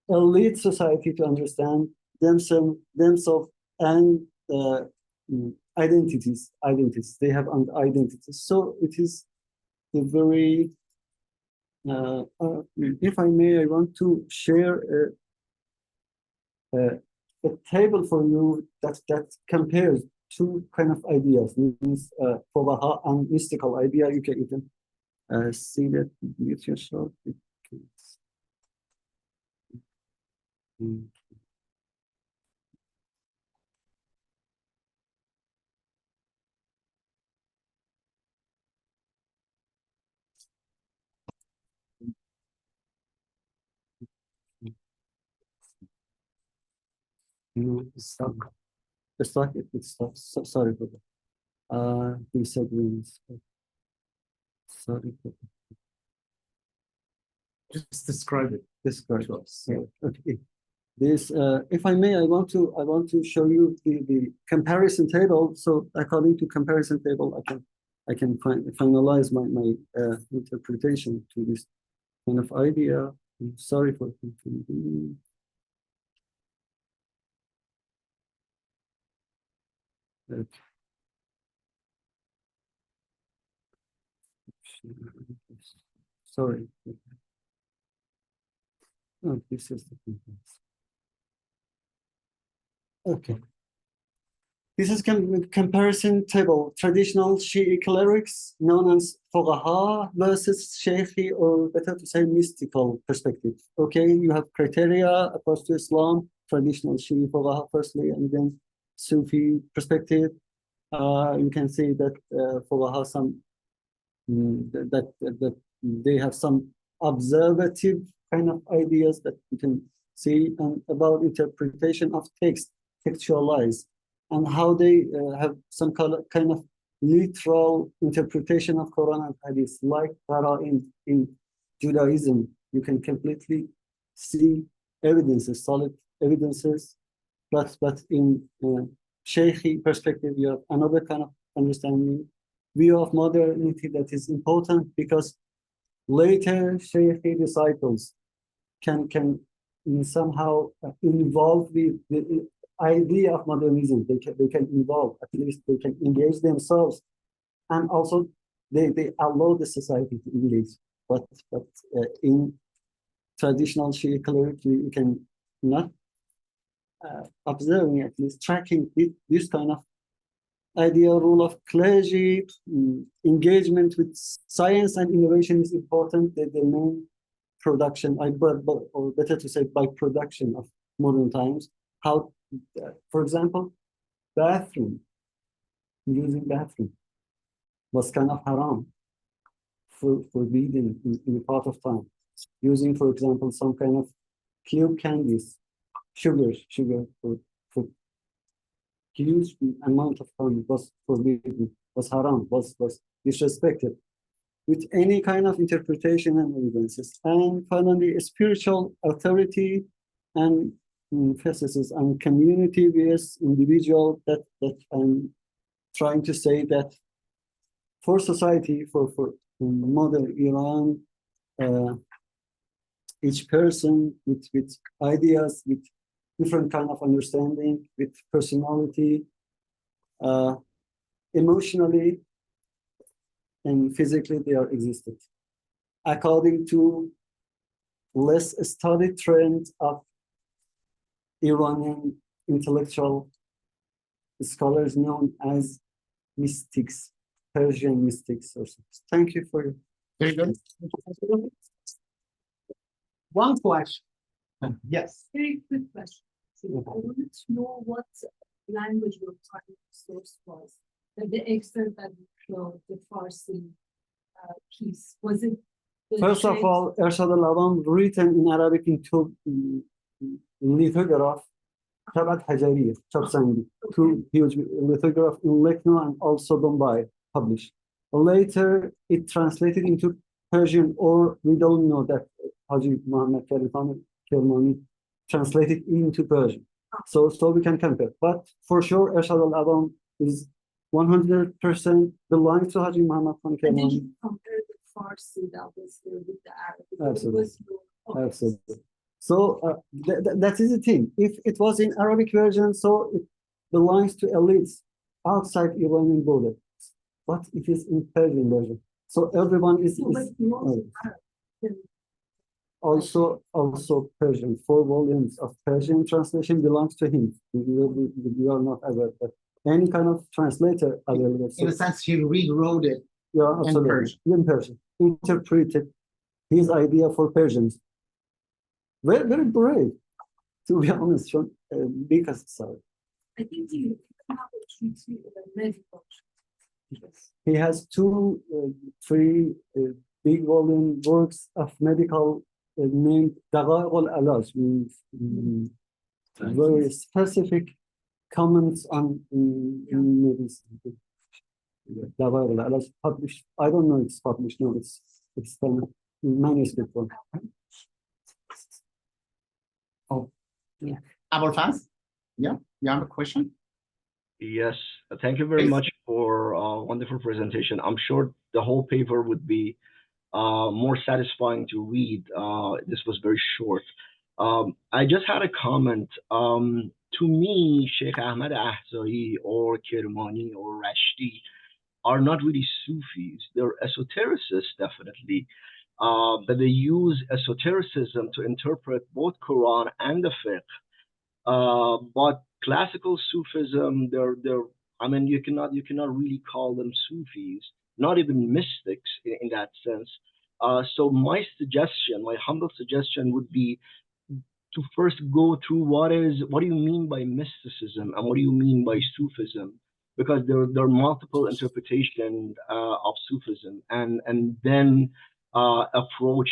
elite society to understand themselves and identities. They have identities. So it is a very, if I may, I want to share a table for you that compares two kind of ideas, means fuqaha and mystical idea. You can even see that with yourself. It's stuck. It's stuck. Sorry for that. Disagreements. Sorry for that. Just describe it. Describe it. So, okay. This, if I may, I want to show you the comparison table. So according to comparison table, I can finalize my interpretation to this kind of idea. I'm sorry for continuing. Okay. Sorry. Oh, this is the difference. Okay. This is comparison table. Traditional Shi'i clerics known as fuqaha versus Shaykhi, or better to say mystical perspective. Okay, you have criteria approach to Islam, traditional Shi'i fuqaha firstly, and then Sufi perspective. You can see that fuqaha that they have some observative kind of ideas that you can see, and about interpretation of text, textualize, and how they have some kind of literal interpretation of Quran and Hadith, like in Judaism. You can completely see evidences, solid evidences, but in Shaykhi perspective, you have another kind of understanding, view of modernity that is important, because later Shaykhi disciples can somehow involve the idea of modernism. They can involve, at least they can engage themselves, and also they allow the society to engage. but in traditional Shia calligraphy, you can not observing, at least tracking this kind of ideal role of clergy, engagement with science and innovation is important. The main production, or better to say, by production of modern times. How, for example, using bathroom was kind of haram, forbidden in a part of time. Using, for example, some kind of cube candies, sugar for huge amount of time was forbidden, was haram, was disrespected with any kind of interpretation and evidences. And finally, spiritual authority and emphasis on community versus individual, that I'm trying to say that for society, for modern Iran, each person with ideas, with different kind of understanding, with personality, emotionally and physically, they are existed. According to less studied trend of Iranian intellectual scholars known as mystics, Persian mystics or something. Thank you for your. Very good. One question. Yes. Very quick question. So I wanted to know what language your primary source was. The extent that you showed the Farsi piece. Was it? First of all, Ershad al-Avam written in Arabic into lithograph, Tabat Hajariya, Shahsavari, two huge lithograph in Lucknow and also Bombay published. Later, it translated into Persian, or we don't know that Haji Muhammad Kermani translated into Persian. So we can compare. But for sure, Ershad al-Avam is 100% belongs to Haji Muhammad Khan And did Kermani. you compare the Farsi that was there with the Arabic? Absolutely. Okay. Absolutely. So that is the thing. If it was in Arabic version, so it belongs to elites outside Iranian border. But it is in Persian version. So everyone is No, but you also Arab. also Persian. 4 volumes of Persian translation belongs to him. We are not aware, but any kind of translator available. In a sense, he rewrote it. Yeah, absolutely. In Persian. Interpreted his idea for Persians. Very, very brave, to be honest, Sean, because sorry. I think you have a treaty medical. He has 3 big volume works of medical named Daqaiq al-Alaj, means very specific comments on medicine. Daqaiq al-Alaj published. I don't know if it's published. No, it's kind of manuscript form. Oh, yeah. Abul Faz? Yeah, you have a question? Yes, thank you very much for a wonderful presentation. I'm sure the whole paper would be more satisfying to read. This was very short. I just had a comment. To me, Sheikh Ahmad Ahzai or Kermani or Rashti are not really Sufis. They're esotericists, definitely. But they use esotericism to interpret both Quran and the fiqh. But classical Sufism, I mean, you cannot really call them Sufis, not even mystics in that sense. So my humble suggestion would be to first go through what do you mean by mysticism and what do you mean by Sufism? Because there are multiple interpretations of Sufism, and then approach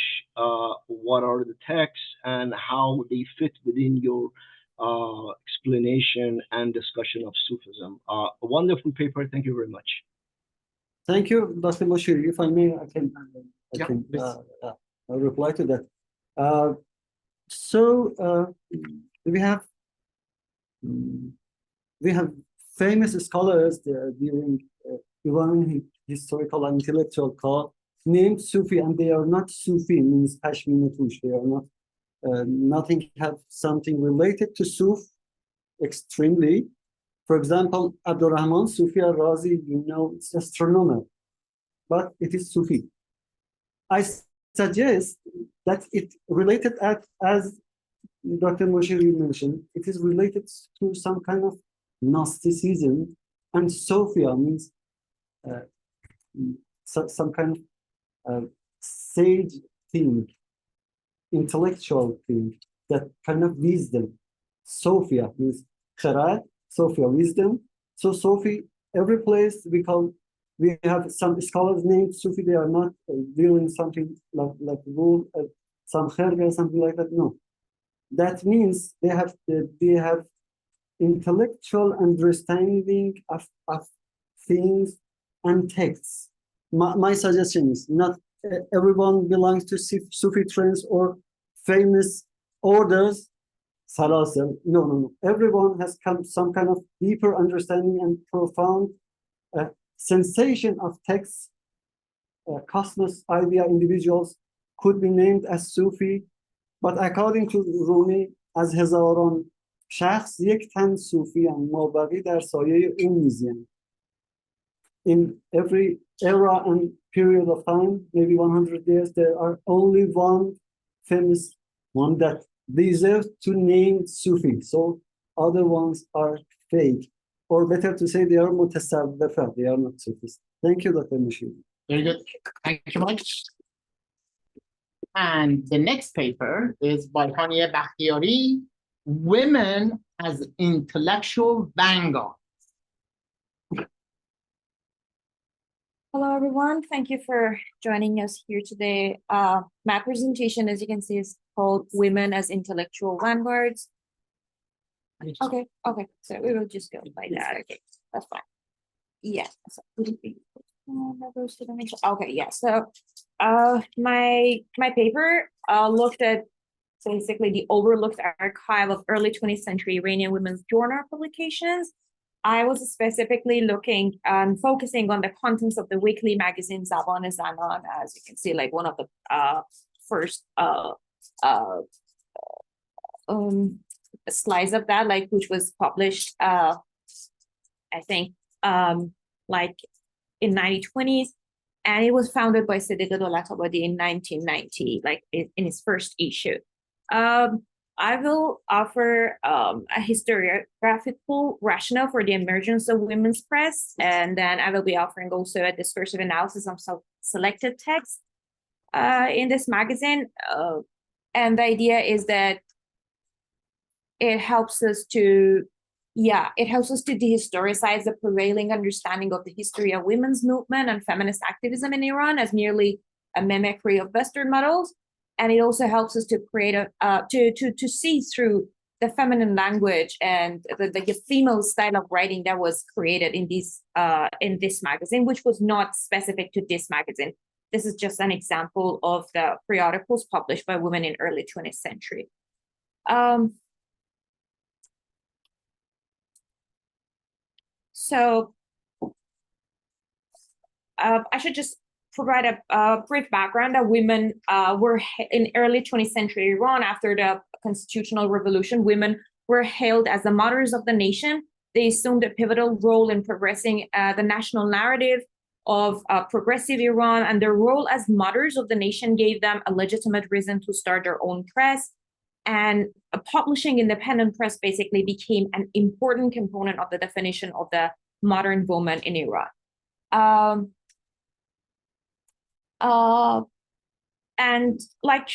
what are the texts and how they fit within your explanation and discussion of Sufism. A wonderful paper. Thank you very much. Thank you, Dr. Bashir. If I may, I can reply to that. We have famous scholars during Iranian historical and intellectual thought named Sufi, and they are not Sufi, means Pashminatush. They are not, nothing have something related to Suf extremely. For example, Abdurrahman Sufi al-Razi, it's astronomer, but it is Sufi. I suggest that it related as Dr. Moshe mentioned, it is related to some kind of Gnosticism, and Sophia means some kind of sage thing, intellectual thing, that kind of wisdom. Sophia means Kharat, Sophia, wisdom. So Sophie, every place we have some scholars named Sufi, they are not doing something like rule, some khair, something like that. No, that means they have intellectual understanding of things and texts. My suggestion is not everyone belongs to Sufi trends or famous orders. Salasal. No. Everyone has some kind of deeper understanding and profound sensation of texts. Cosmos idea individuals could be named as Sufi, but according to Rumi, از هزاران شخص یک تن صوفی هم مابقی در سایه اون میزین. In every era and period of time, maybe 100 years, there are only one famous one that deserves to name Sufi. So other ones are fake. Or better to say, they are mutasawwifa, they are not Sufis. Thank you, Dr. Mashir. Very good. Thank you much. And the next paper is by Hanieh Bakhtiari, Women as Intellectual Vanguards. Hello, everyone. Thank you for joining us here today. My presentation, as you can see, is called Women as Intellectual Vanguards. Okay. So we will just go by that. Okay, that's fine. Yeah. So, okay, yeah. So my paper looked at basically the overlooked archive of early 20th century Iranian women's journal publications. I was specifically looking and focusing on the contents of the weekly magazine Zaban Zanan, as you can see, like one of the first slides of that, like which was published, I think, like in 1920s, and it was founded by Siddiq Dolatabadi in 1990, like in its first issue. I will offer a historiographical rationale for the emergence of women's press, and then I will be offering also a discursive analysis of some selected texts in this magazine. And the idea is that it helps us to dehistoricize the prevailing understanding of the history of women's movement and feminist activism in Iran as merely a mimicry of Western models. And it also helps us to create to see through the feminine language and the female style of writing that was created in this magazine, which was not specific to this magazine. This is just an example of the periodicals published by women in early 20th century. So I should just provide a brief background that women were in early 20th century Iran after the constitutional revolution. Women were hailed as the mothers of the nation. They assumed a pivotal role in progressing the national narrative of progressive Iran, and their role as mothers of the nation gave them a legitimate reason to start their own press. And publishing independent press basically became an important component of the definition of the modern woman in Iran. And like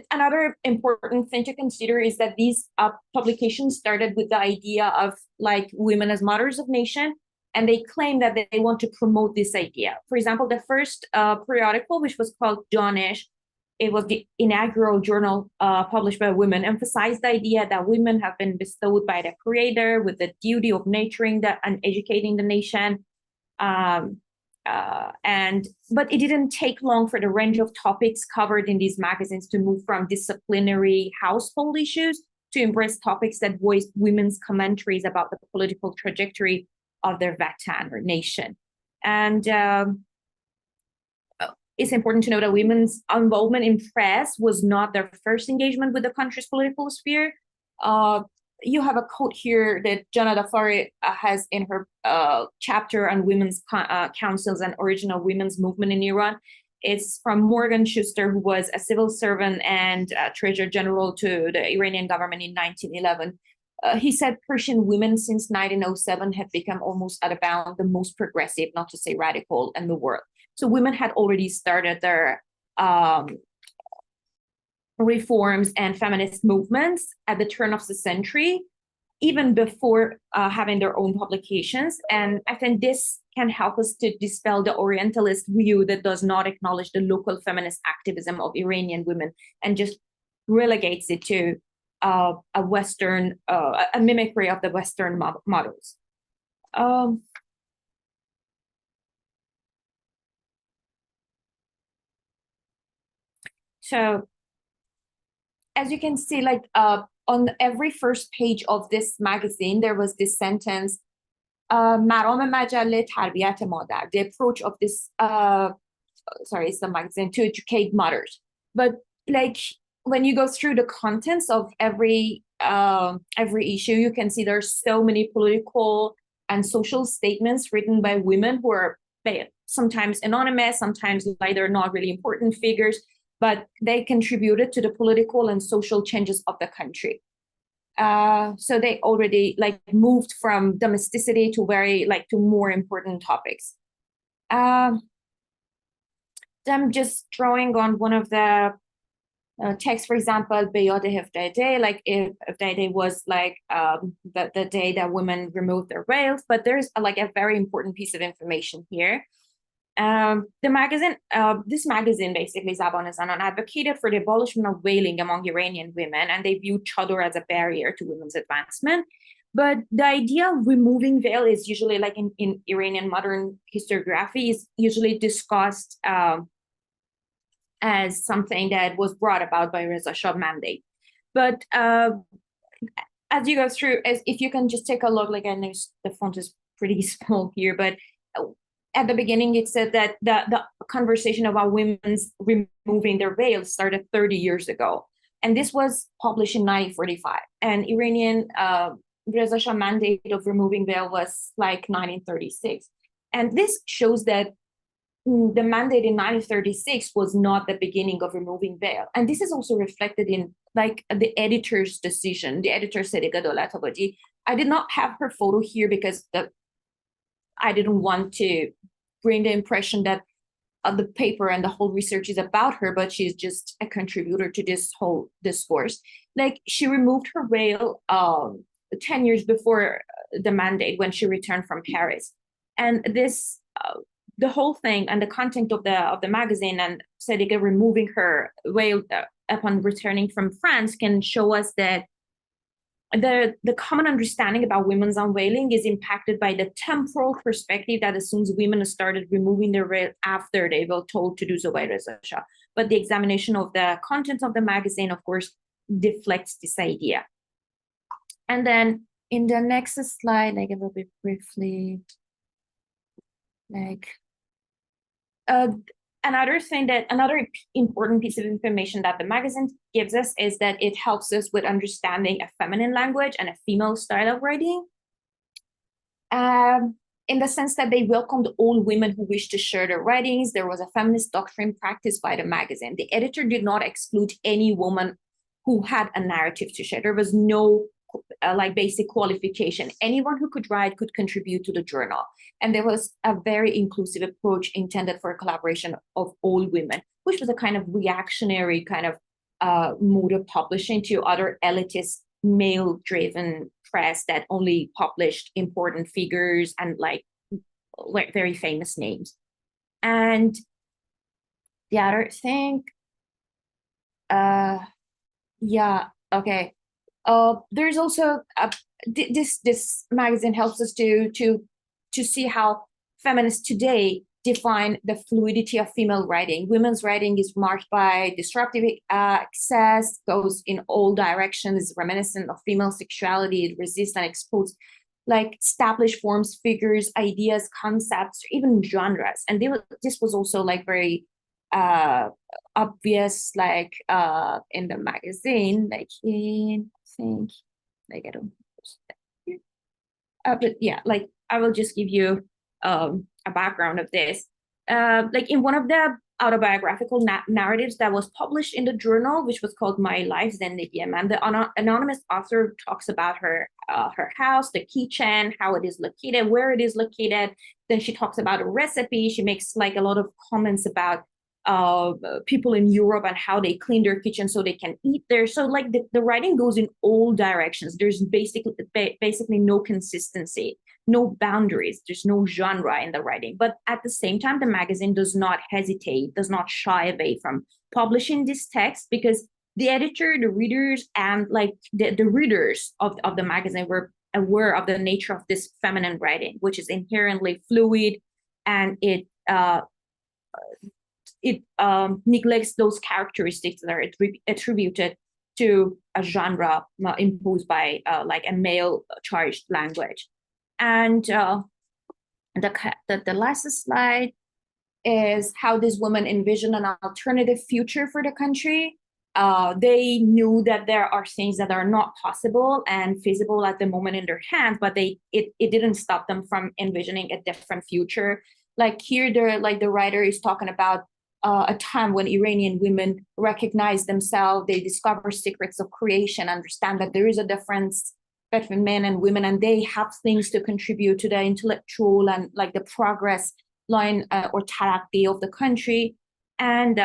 another important thing to consider is that these publications started with the idea of like women as mothers of nation, and they claim that they want to promote this idea. For example, the first periodical, which was called Danish, it was the inaugural journal published by women, emphasized the idea that women have been bestowed by the creator with the duty of nurturing and educating the nation. But it didn't take long for the range of topics covered in these magazines to move from disciplinary household issues to embrace topics that voiced women's commentaries about the political trajectory of their vatan or nation. And it's important to know that women's involvement in press was not their first engagement with the country's political sphere. You have a quote here that Jana Dafari has in her chapter on women's councils and original women's movement in Iran. It's from Morgan Schuster, who was a civil servant and treasurer general to the Iranian government in 1911. He said Persian women since 1907 had become almost out of bound the most progressive, not to say radical, in the world. So women had already started their reforms and feminist movements at the turn of the century, even before having their own publications. And I think this can help us to dispel the Orientalist view that does not acknowledge the local feminist activism of Iranian women and just relegates it to a Western, a mimicry of the Western models. So as you can see, like on every first page of this magazine, there was this sentence, مرام مجله تربیت مادر, the approach of this, sorry, it's the magazine, to educate mothers. But like when you go through the contents of every issue, you can see there's so many political and social statements written by women who are sometimes anonymous, sometimes like they're not really important figures, but they contributed to the political and social changes of the country. So they already like moved from domesticity to to more important topics. I'm just drawing on one of the texts, for example, Beyad Haftaday, like if Haftaday was like the day that women removed their veils, but there's like a very important piece of information here. This magazine basically, Zaban Zanan, advocated for the abolishment of veiling among Iranian women, and they viewed chador as a barrier to women's advancement. But the idea of removing veil is usually, like in Iranian modern historiography, is usually discussed as something that was brought about by Reza Shah mandate. But as you go through, if you can just take a look, like I know the font is pretty small here, but at the beginning, it said that the conversation about women's removing their veils started 30 years ago. And this was published in 1945. And Iranian Reza Shah mandate of removing veil was like 1936. And this shows that the mandate in 1936 was not the beginning of removing veil. And this is also reflected in like the editor's decision. The editor, Sadiqa Dolatabadi, I did not have her photo here because I didn't want to bring the impression that the paper and the whole research is about her, but she's just a contributor to this whole discourse. Like she removed her veil 10 years before the mandate when she returned from Paris. And this, the whole thing and the content of the magazine and Sadiqa removing her veil upon returning from France can show us that the common understanding about women's unveiling is impacted by the temporal perspective that assumes women started removing their veil after they were told to do so by Reza Shah. But the examination of the content of the magazine, of course, deflects this idea. And then in the next slide, like a little bit briefly, like another important piece of information that the magazine gives us is that it helps us with understanding a feminine language and a female style of writing. In the sense that they welcomed all women who wished to share their writings. There was a feminist doctrine practiced by the magazine. The editor did not exclude any woman who had a narrative to share. There was no like basic qualification. Anyone who could write could contribute to the journal. And there was a very inclusive approach intended for a collaboration of all women, which was a kind of reactionary kind of mode of publishing to other elitist male-driven press that only published important figures and like very famous names. And the other thing, yeah, okay. There's also this magazine helps us to see how feminists today define the fluidity of female writing. Women's writing is marked by disruptive access, goes in all directions, reminiscent of female sexuality. It resists and exposes like established forms, figures, ideas, concepts, or even genres. And this was also like very obvious, like in the magazine, like in, I think, like I don't know, but yeah, like I will just give you a background of this. Like in one of the autobiographical narratives that was published in the journal, which was called My Life Zendegiyem. And the anonymous author talks about her house, the kitchen, how it is located, where it is located. Then she talks about a recipe. She makes like a lot of comments about people in Europe and how they clean their kitchen so they can eat there. So like the writing goes in all directions. There's basically no consistency, no boundaries. There's no genre in the writing. But at the same time, the magazine does not hesitate, does not shy away from publishing this text, because the editor, the readers, and like the readers of the magazine were aware of the nature of this feminine writing, which is inherently fluid, and it neglects those characteristics that are attributed to a genre imposed by like a male charged language. And the last slide is how these women envision an alternative future for the country. They knew that there are things that are not possible and feasible at the moment in their hands, but it didn't stop them from envisioning a different future. Like here, the writer is talking about a time when Iranian women recognize themselves, they discover secrets of creation, understand that there is a difference between men and women, and they have things to contribute to the intellectual and like the progress line or tarakki of the country. And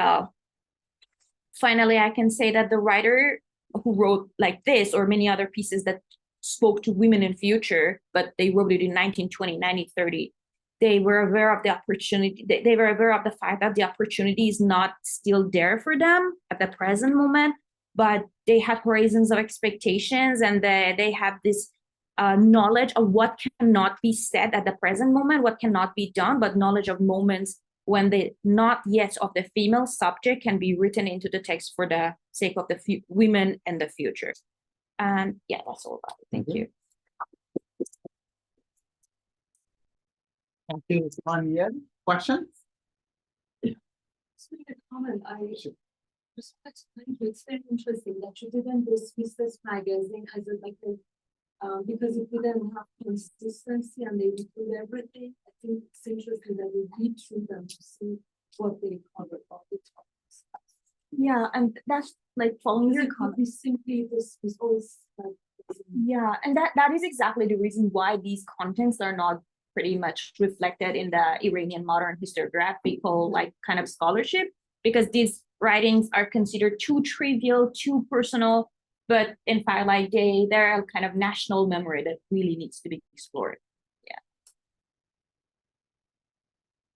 finally, I can say that the writer who wrote like this or many other pieces that spoke to women in future, but they wrote it in 1920, 1930, they were aware of the opportunity. They were aware of the fact that the opportunity is not still there for them at the present moment, but they had horizons of expectations, and they have this knowledge of what cannot be said at the present moment, what cannot be done, but knowledge of moments when the not yet of the female subject can be written into the text for the sake of the women in the future. And yeah, that's all about it. Thank you. Thank you, Hanieh. Questions? Just make a comment. I just want to explain to you, it's very interesting that you didn't dismiss this magazine as a because it didn't have consistency and they include everything. I think it's interesting that you read through them to see what they cover all the topics. Yeah, and that's like following your comment. Simply this was always like. Yeah, and that is exactly the reason why these contents are not pretty much reflected in the Iranian modern historiographical like kind of scholarship, because these writings are considered too trivial, too personal, but in fact, like they're a kind of national memory that really needs to be explored. Yeah.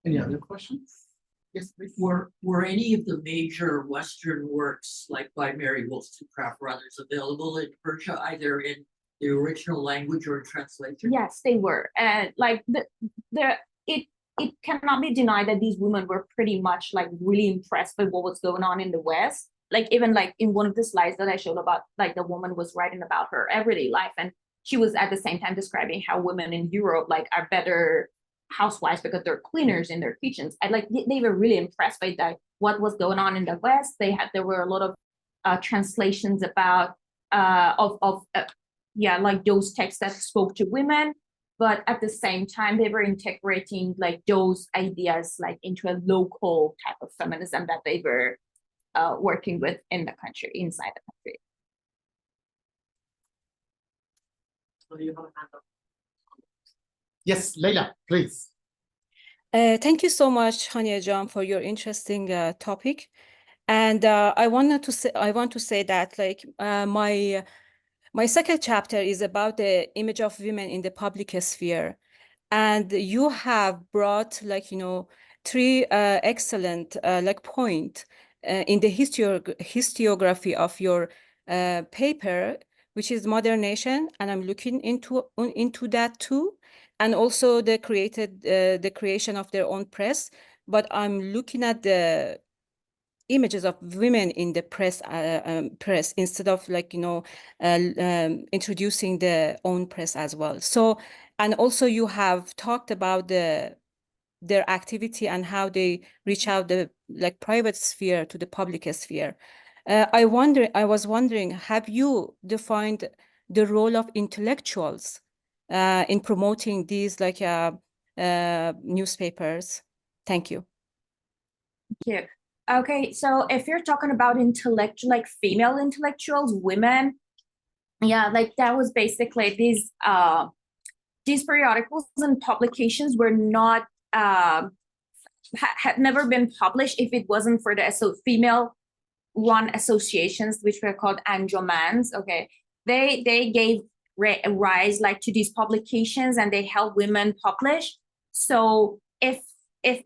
Any other questions? Yes, please. Were any of the major Western works, like by Mary Wollstonecraft or others, available in Persia, either in the original language or in translation? Yes, they were. And like it cannot be denied that these women were pretty much like really impressed by what was going on in the West. Like even like in one of the slides that I showed about, like the woman was writing about her everyday life, and she was at the same time describing how women in Europe like are better housewives because they're cleaners in their kitchens. And like they were really impressed by that, what was going on in the West. There were a lot of translations about like those texts that spoke to women, but at the same time they were integrating like those ideas like into a local type of feminism that they were working with in the country, inside the country. Yes, Leila, please. Thank you so much, Hanieh Jan, for your interesting topic. And I want to say that like my second chapter is about the image of women in the public sphere, and you have brought like three excellent like point in the historiography of your paper, which is modern nation, and I'm looking into that too, and also the creation of their own press. But I'm looking at the images of women in the press instead of like introducing their own press as well. So, and also you have talked about their activity and how they reach out the like private sphere to the public sphere. I was wondering, have you defined the role of intellectuals in promoting these like newspapers? Thank you. Yeah. Okay, so if you're talking about intellectual, like female intellectuals, women, yeah, like that was basically these periodicals and publications were not had never been published if it wasn't for the female run associations, which were called anjumans. Okay, they gave rise like to these publications, and they help women publish. So if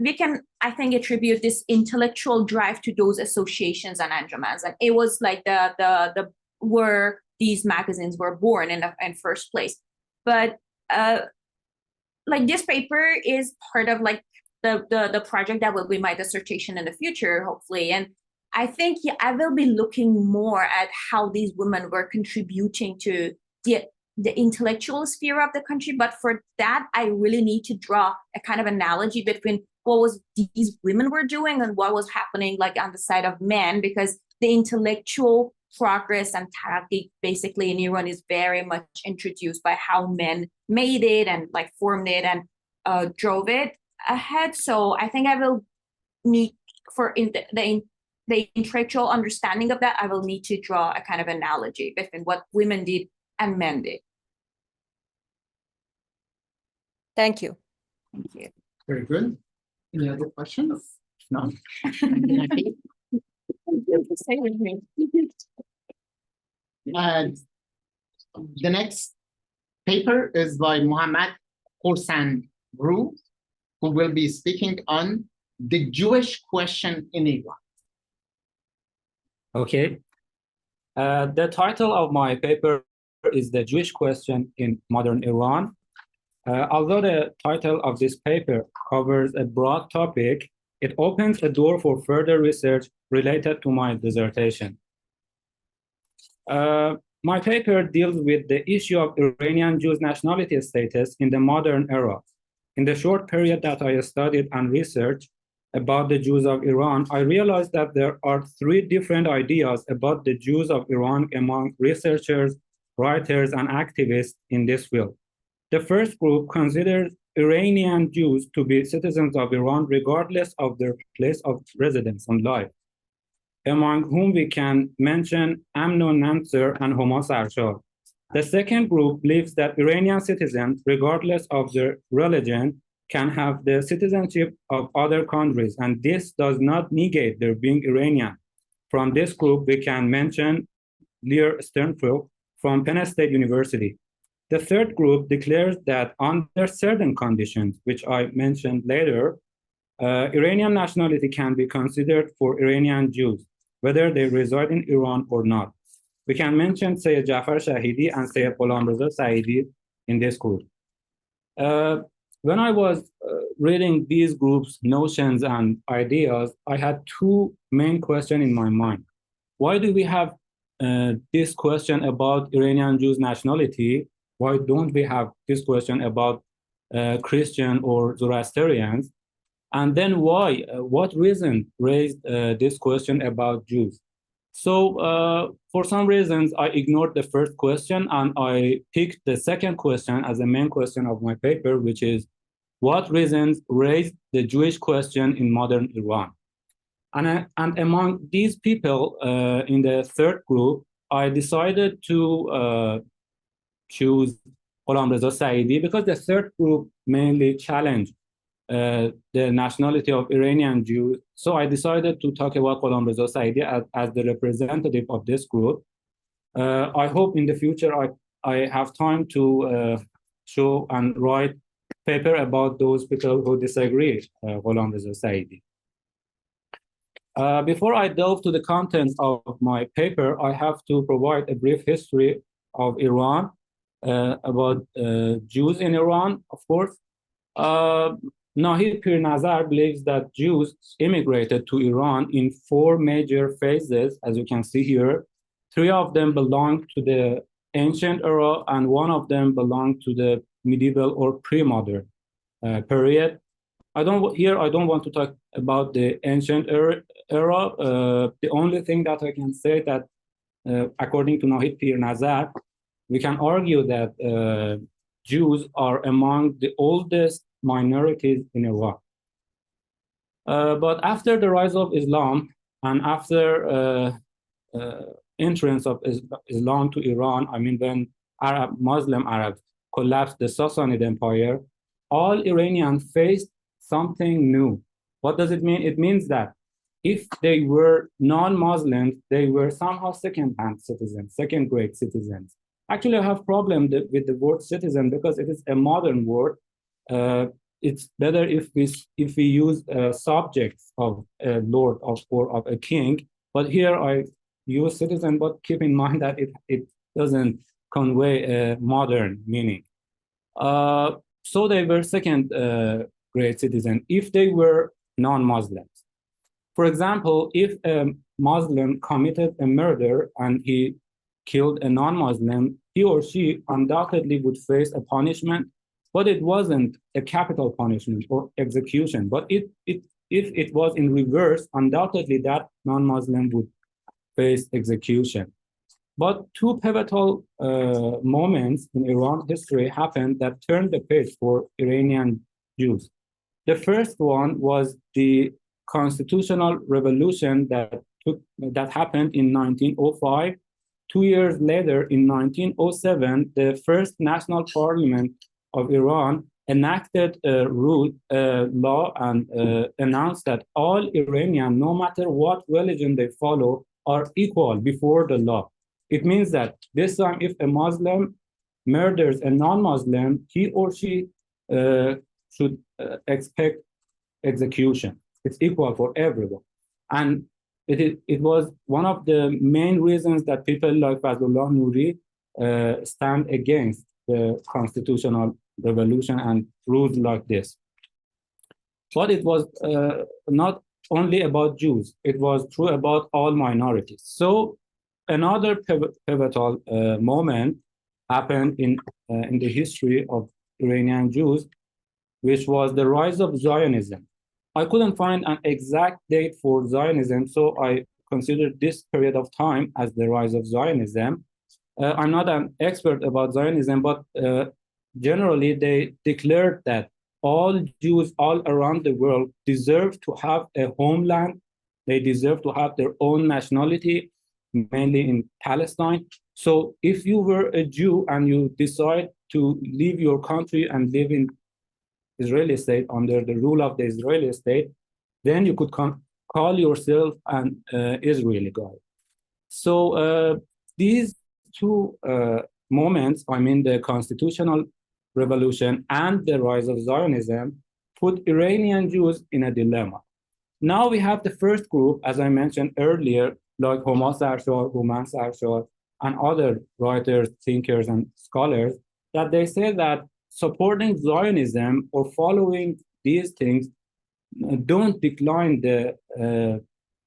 we can, I think, attribute this intellectual drive to those associations and anjumans, and it was like the where these magazines were born in first place. But like this paper is part of like the project that will be my dissertation in the future, hopefully. And I think I will be looking more at how these women were contributing to the intellectual sphere of the country. But for that, I really need to draw a kind of analogy between what was these women were doing and what was happening like on the side of men, because the intellectual progress and taraqi basically in Iran is very much introduced by how men made it and like formed it and drove it ahead. So I think I will need for the intellectual understanding of that, I will need to draw a kind of analogy between what women did and men did. Thank you. Thank you. Very good. Any other questions? No? The next paper is by Mohammad Khorsandrou, who will be speaking on the Jewish question in Iran. Okay. The title of my paper is The Jewish Question in Modern Iran. Although the title of this paper covers a broad topic, it opens a door for further research related to my dissertation. My paper deals with the issue of Iranian Jews' nationality status in the modern era. In the short period that I studied and researched about the Jews of Iran, I realized that there are three different ideas about the Jews of Iran among researchers, writers, and activists in this field. The first group considers Iranian Jews to be citizens of Iran regardless of their place of residence and life, among whom we can mention Amnon Namser and Homa Sarshar. The second group believes that Iranian citizens, regardless of their religion, can have the citizenship of other countries, and this does not negate their being Iranian. From this group, we can mention Lear Sternfeld from Penn State University. The third group declares that under certain conditions, which I mentioned later, Iranian nationality can be considered for Iranian Jews, whether they reside in Iran or not. We can mention Sayyid Jafar Shahidi and Sayyid Ghulamreza Saidi in this group. When I was reading these groups' notions and ideas, I had two main questions in my mind. Why do we have this question about Iranian Jews' nationality? Why don't we have this question about Christian or Zoroastrians? And then why, what reason raised this question about Jews? So for some reasons, I ignored the first question and I picked the second question as the main question of my paper, which is what reasons raised the Jewish question in modern Iran? And among these people in the third group, I decided to choose Ghulamreza Saidi because the third group mainly challenged the nationality of Iranian Jews. So I decided to talk about Ghulamreza Saidi as the representative of this group. I hope in the future I have time to show and write paper about those people who disagree with Ghulamreza Saidi. Before I delve to the contents of my paper, I have to provide a brief history of Iran, about Jews in Iran, of course. Nahid Pir Nazar believes that Jews immigrated to Iran in four major phases, as you can see here. Three of them belong to the ancient era, and one of them belonged to the medieval or pre-modern period. I don't want to talk about the ancient era. The only thing that I can say that, according to Nahid Pir Nazar, we can argue that Jews are among the oldest minorities in Iraq. But after the rise of Islam and after entrance of Islam to Iran, I mean, when Muslim Arabs collapsed the Sassanid Empire, all Iranians faced something new. What does it mean? It means that if they were non-Muslims, they were somehow second-hand citizens, second-grade citizens. Actually, I have problem with the word citizen because it is a modern word. It's better if we use subjects of a lord or of a king. But here I use citizen, but keep in mind that it doesn't convey a modern meaning. So they were second-grade citizen if they were non-Muslims. For example, if a Muslim committed a murder and he killed a non-Muslim, he or she undoubtedly would face a punishment, but it wasn't a capital punishment or execution. But if it was in reverse, undoubtedly that non-Muslim would face execution. But two pivotal moments in Iran history happened that turned the page for Iranian Jews. The first one was the constitutional revolution that happened in 1905. 2 years later, in 1907, the first national parliament of Iran enacted a law and announced that all Iranians, no matter what religion they follow, are equal before the law. It means that this time, if a Muslim murders a non-Muslim, he or she should expect execution. It's equal for everyone. And it was one of the main reasons that people like Fazlullah Nouri stand against the constitutional revolution and rules like this. But it was not only about Jews, it was true about all minorities. So another pivotal moment happened in the history of Iranian Jews, which was the rise of Zionism. I couldn't find an exact date for Zionism, so I considered this period of time as the rise of Zionism. I'm not an expert about Zionism, but generally they declared that all Jews all around the world deserve to have a homeland. They deserve to have their own nationality, mainly in Palestine. So if you were a Jew and you decide to leave your country and live in Israeli state under the rule of the Israeli state, then you could call yourself an Israeli guy. So these two moments, I mean the constitutional revolution and the rise of Zionism, put Iranian Jews in a dilemma. Now we have the first group, as I mentioned earlier, like Homa Sarshar, Houman Sarshar, and other writers, thinkers, and scholars, that they say that supporting Zionism or following these things don't decline the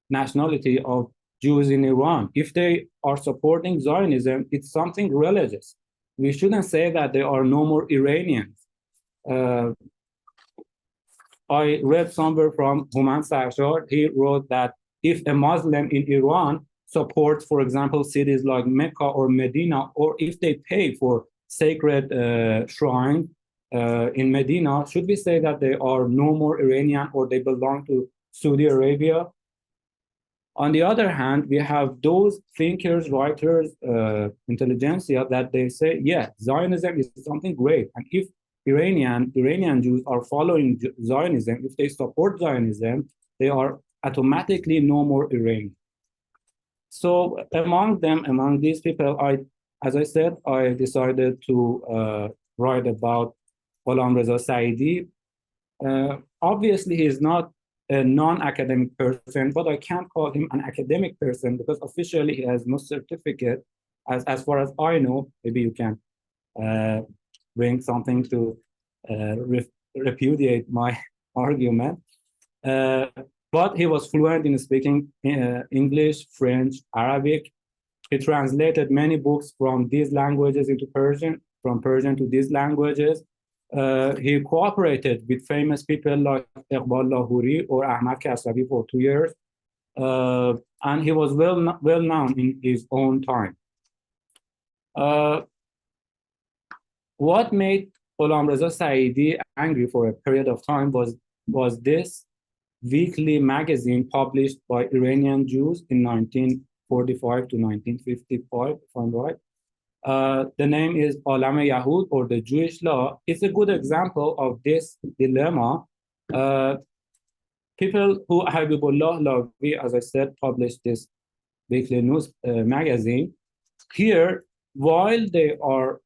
nationality of Jews in Iran. If they are supporting Zionism, it's something religious. We shouldn't say that they are no more Iranians. I read somewhere from Houman Sarshar, he wrote that if a Muslim in Iran supports, for example, cities like Mecca or Medina, or if they pay for sacred shrine in Medina, should we say that they are no more Iranian or they belong to Saudi Arabia? On the other hand, we have those thinkers, writers, intelligentsia that they say, yeah, Zionism is something great. And if Iranian Jews are following Zionism, if they support Zionism, they are automatically no more Iranian. So among these people, as I said, I decided to write about Gholam Reza Saidi. Obviously, he is not a non-academic person, but I can't call him an academic person because officially he has no certificate. As far as I know, maybe you can bring something to repudiate my argument. But he was fluent in speaking English, French, Arabic. He translated many books from these languages into Persian, from Persian to these languages. He cooperated with famous people like Iqbal Lahori or Ahmad Kasravi for 2 years. And he was well known in his own time. What made Gholam Reza Saidi angry for a period of time was this. weekly magazine published by Iranian Jews in 1945 to 1955, if I'm right. The name is Alam Yahud, or the Jewish Law. It's a good example of this dilemma. People who Habibullah Lavi, as I said, published this weekly news magazine. Here, while they are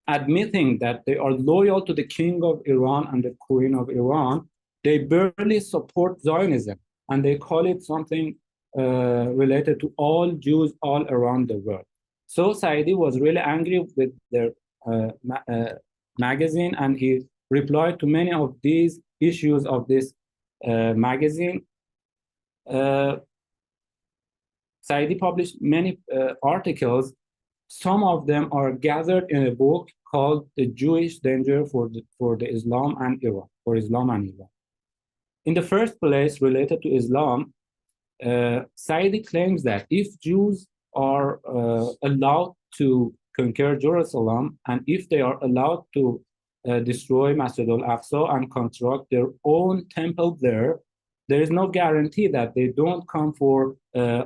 admitting that they are loyal to the king of Iran and the queen of Iran, they barely support Zionism, and they call it something related to all Jews all around the world. So Saidi was really angry with their magazine, and he replied to many of these issues of this magazine. Saidi published many articles. Some of them are gathered in a book called The Jewish Danger for the Islam and Iran, for Islam and Iran. In the first place, related to Islam, Saidi claims that if Jews are allowed to conquer Jerusalem, and if they are allowed to destroy Masjid al-Aqsa and construct their own temple there, there is no guarantee that they don't come for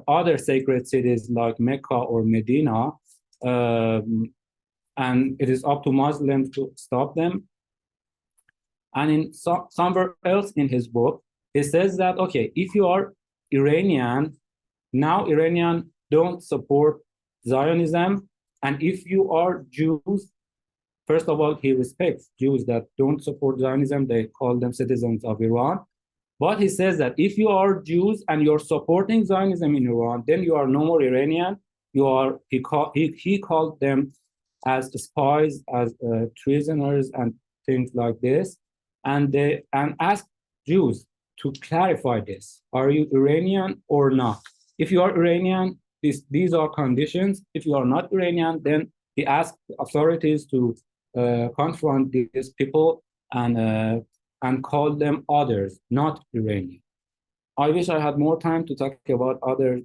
other sacred cities like Mecca or Medina, and it is up to Muslims to stop them. And in somewhere else in his book, he says that, okay, if you are Iranian, now Iranian don't support Zionism, and if you are Jews, first of all, he respects Jews that don't support Zionism, they call them citizens of Iran. But he says that if you are Jews and you're supporting Zionism in Iran, then you are no more Iranian. You are, he called them as spies, as treasoners and things like this. And asked Jews to clarify this. Are you Iranian or not? If you are Iranian, these are conditions. If you are not Iranian, then he asked authorities to confront these people and call them others, not Iranian. I wish I had more time to talk about other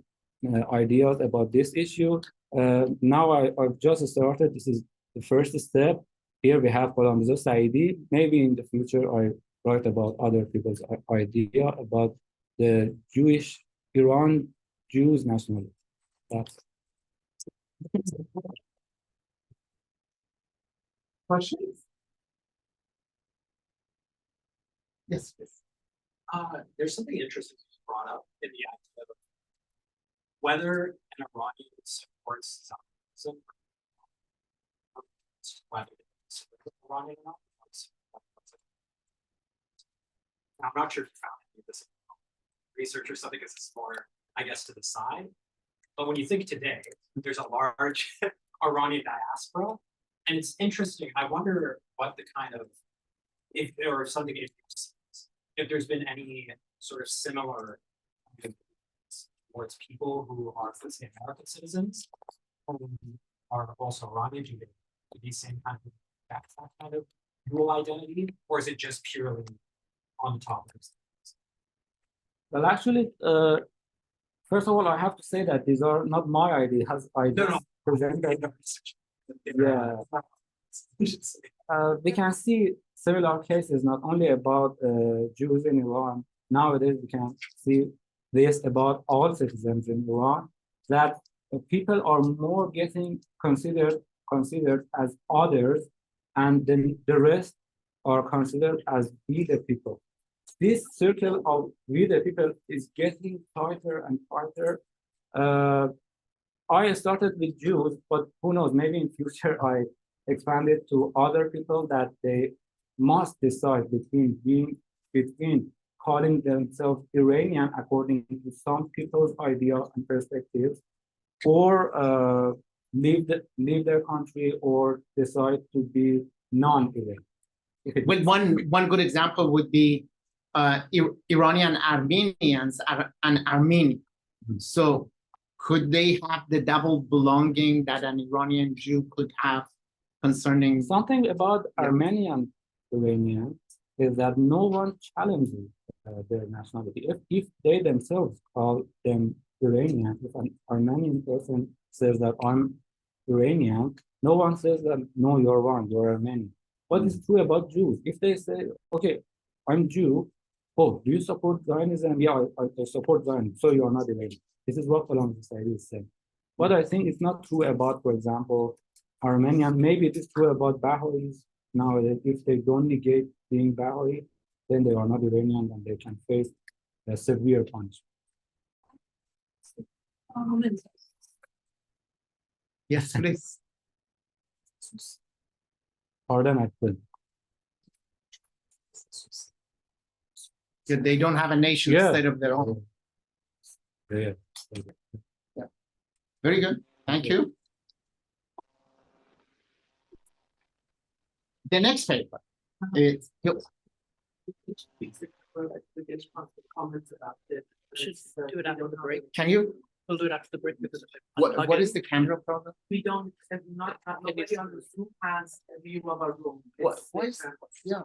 ideas about this issue. Now I've just started. This is the first step. Here we have Khorsandrou Saidi. Maybe in the future I write about other people's idea about the Jewish Iran Jews nationality. That's Questions? Yes, please. There's something interesting you brought up in the idea of whether an Iranian supports Zionism, whether it's Iranian or not. I'm not sure if you found any of this research or something, because it's more, I guess, to the side. But when you think today, there's a large Iranian diaspora, and it's interesting. I wonder what the kind of, if there's been any sort of similar towards people who are, let's say, American citizens, who are also Iranian, do they have the same kind of that kind of dual identity, or is it just purely on top of things? well, actually, first of all, I have to say that these are not my ideas. I just presented. Yeah. We can see similar cases not only about Jews in Iran. Nowadays, we can see this about all citizens in Iran, that people are more getting considered as others, and then the rest are considered as we the people. This circle of we the people is getting tighter and tighter. I started with Jews, but who knows, maybe in future I expand it to other people, that they must decide between calling themselves Iranian according to some people's idea and perspectives, or leave their country, or decide to be non-Iranian. Well, one good example would be Iranian Armenians and Armenia. So could they have the double belonging that an Iranian Jew could have concerning something about Armenian Iranians is that no one challenges their nationality. If they themselves call them Iranian, if an Armenian person says that I'm Iranian, no one says that no, you're wrong, you're Armenian. What is true about Jews? If they say, okay, I'm Jew, oh, do you support Zionism? Yeah, I support Zionism. So you are not Iranian. This is what Salam Husseini is saying. But I think it's not true about, for example, Armenian. Maybe it is true about Baha'is nowadays. If they don't negate being Baha'i, then they are not Iranian and they can face a severe punishment. Yes, please. Pardon, I couldn't. They don't have a nation Yeah. state of their own. Yeah. Very good. Thank you. The next paper is Comments about it. Should do it after the break. can you We'll do it after the break because what is the camera problem? we don't have not nobody on the Zoom has a view of our room. What It's- is yeah.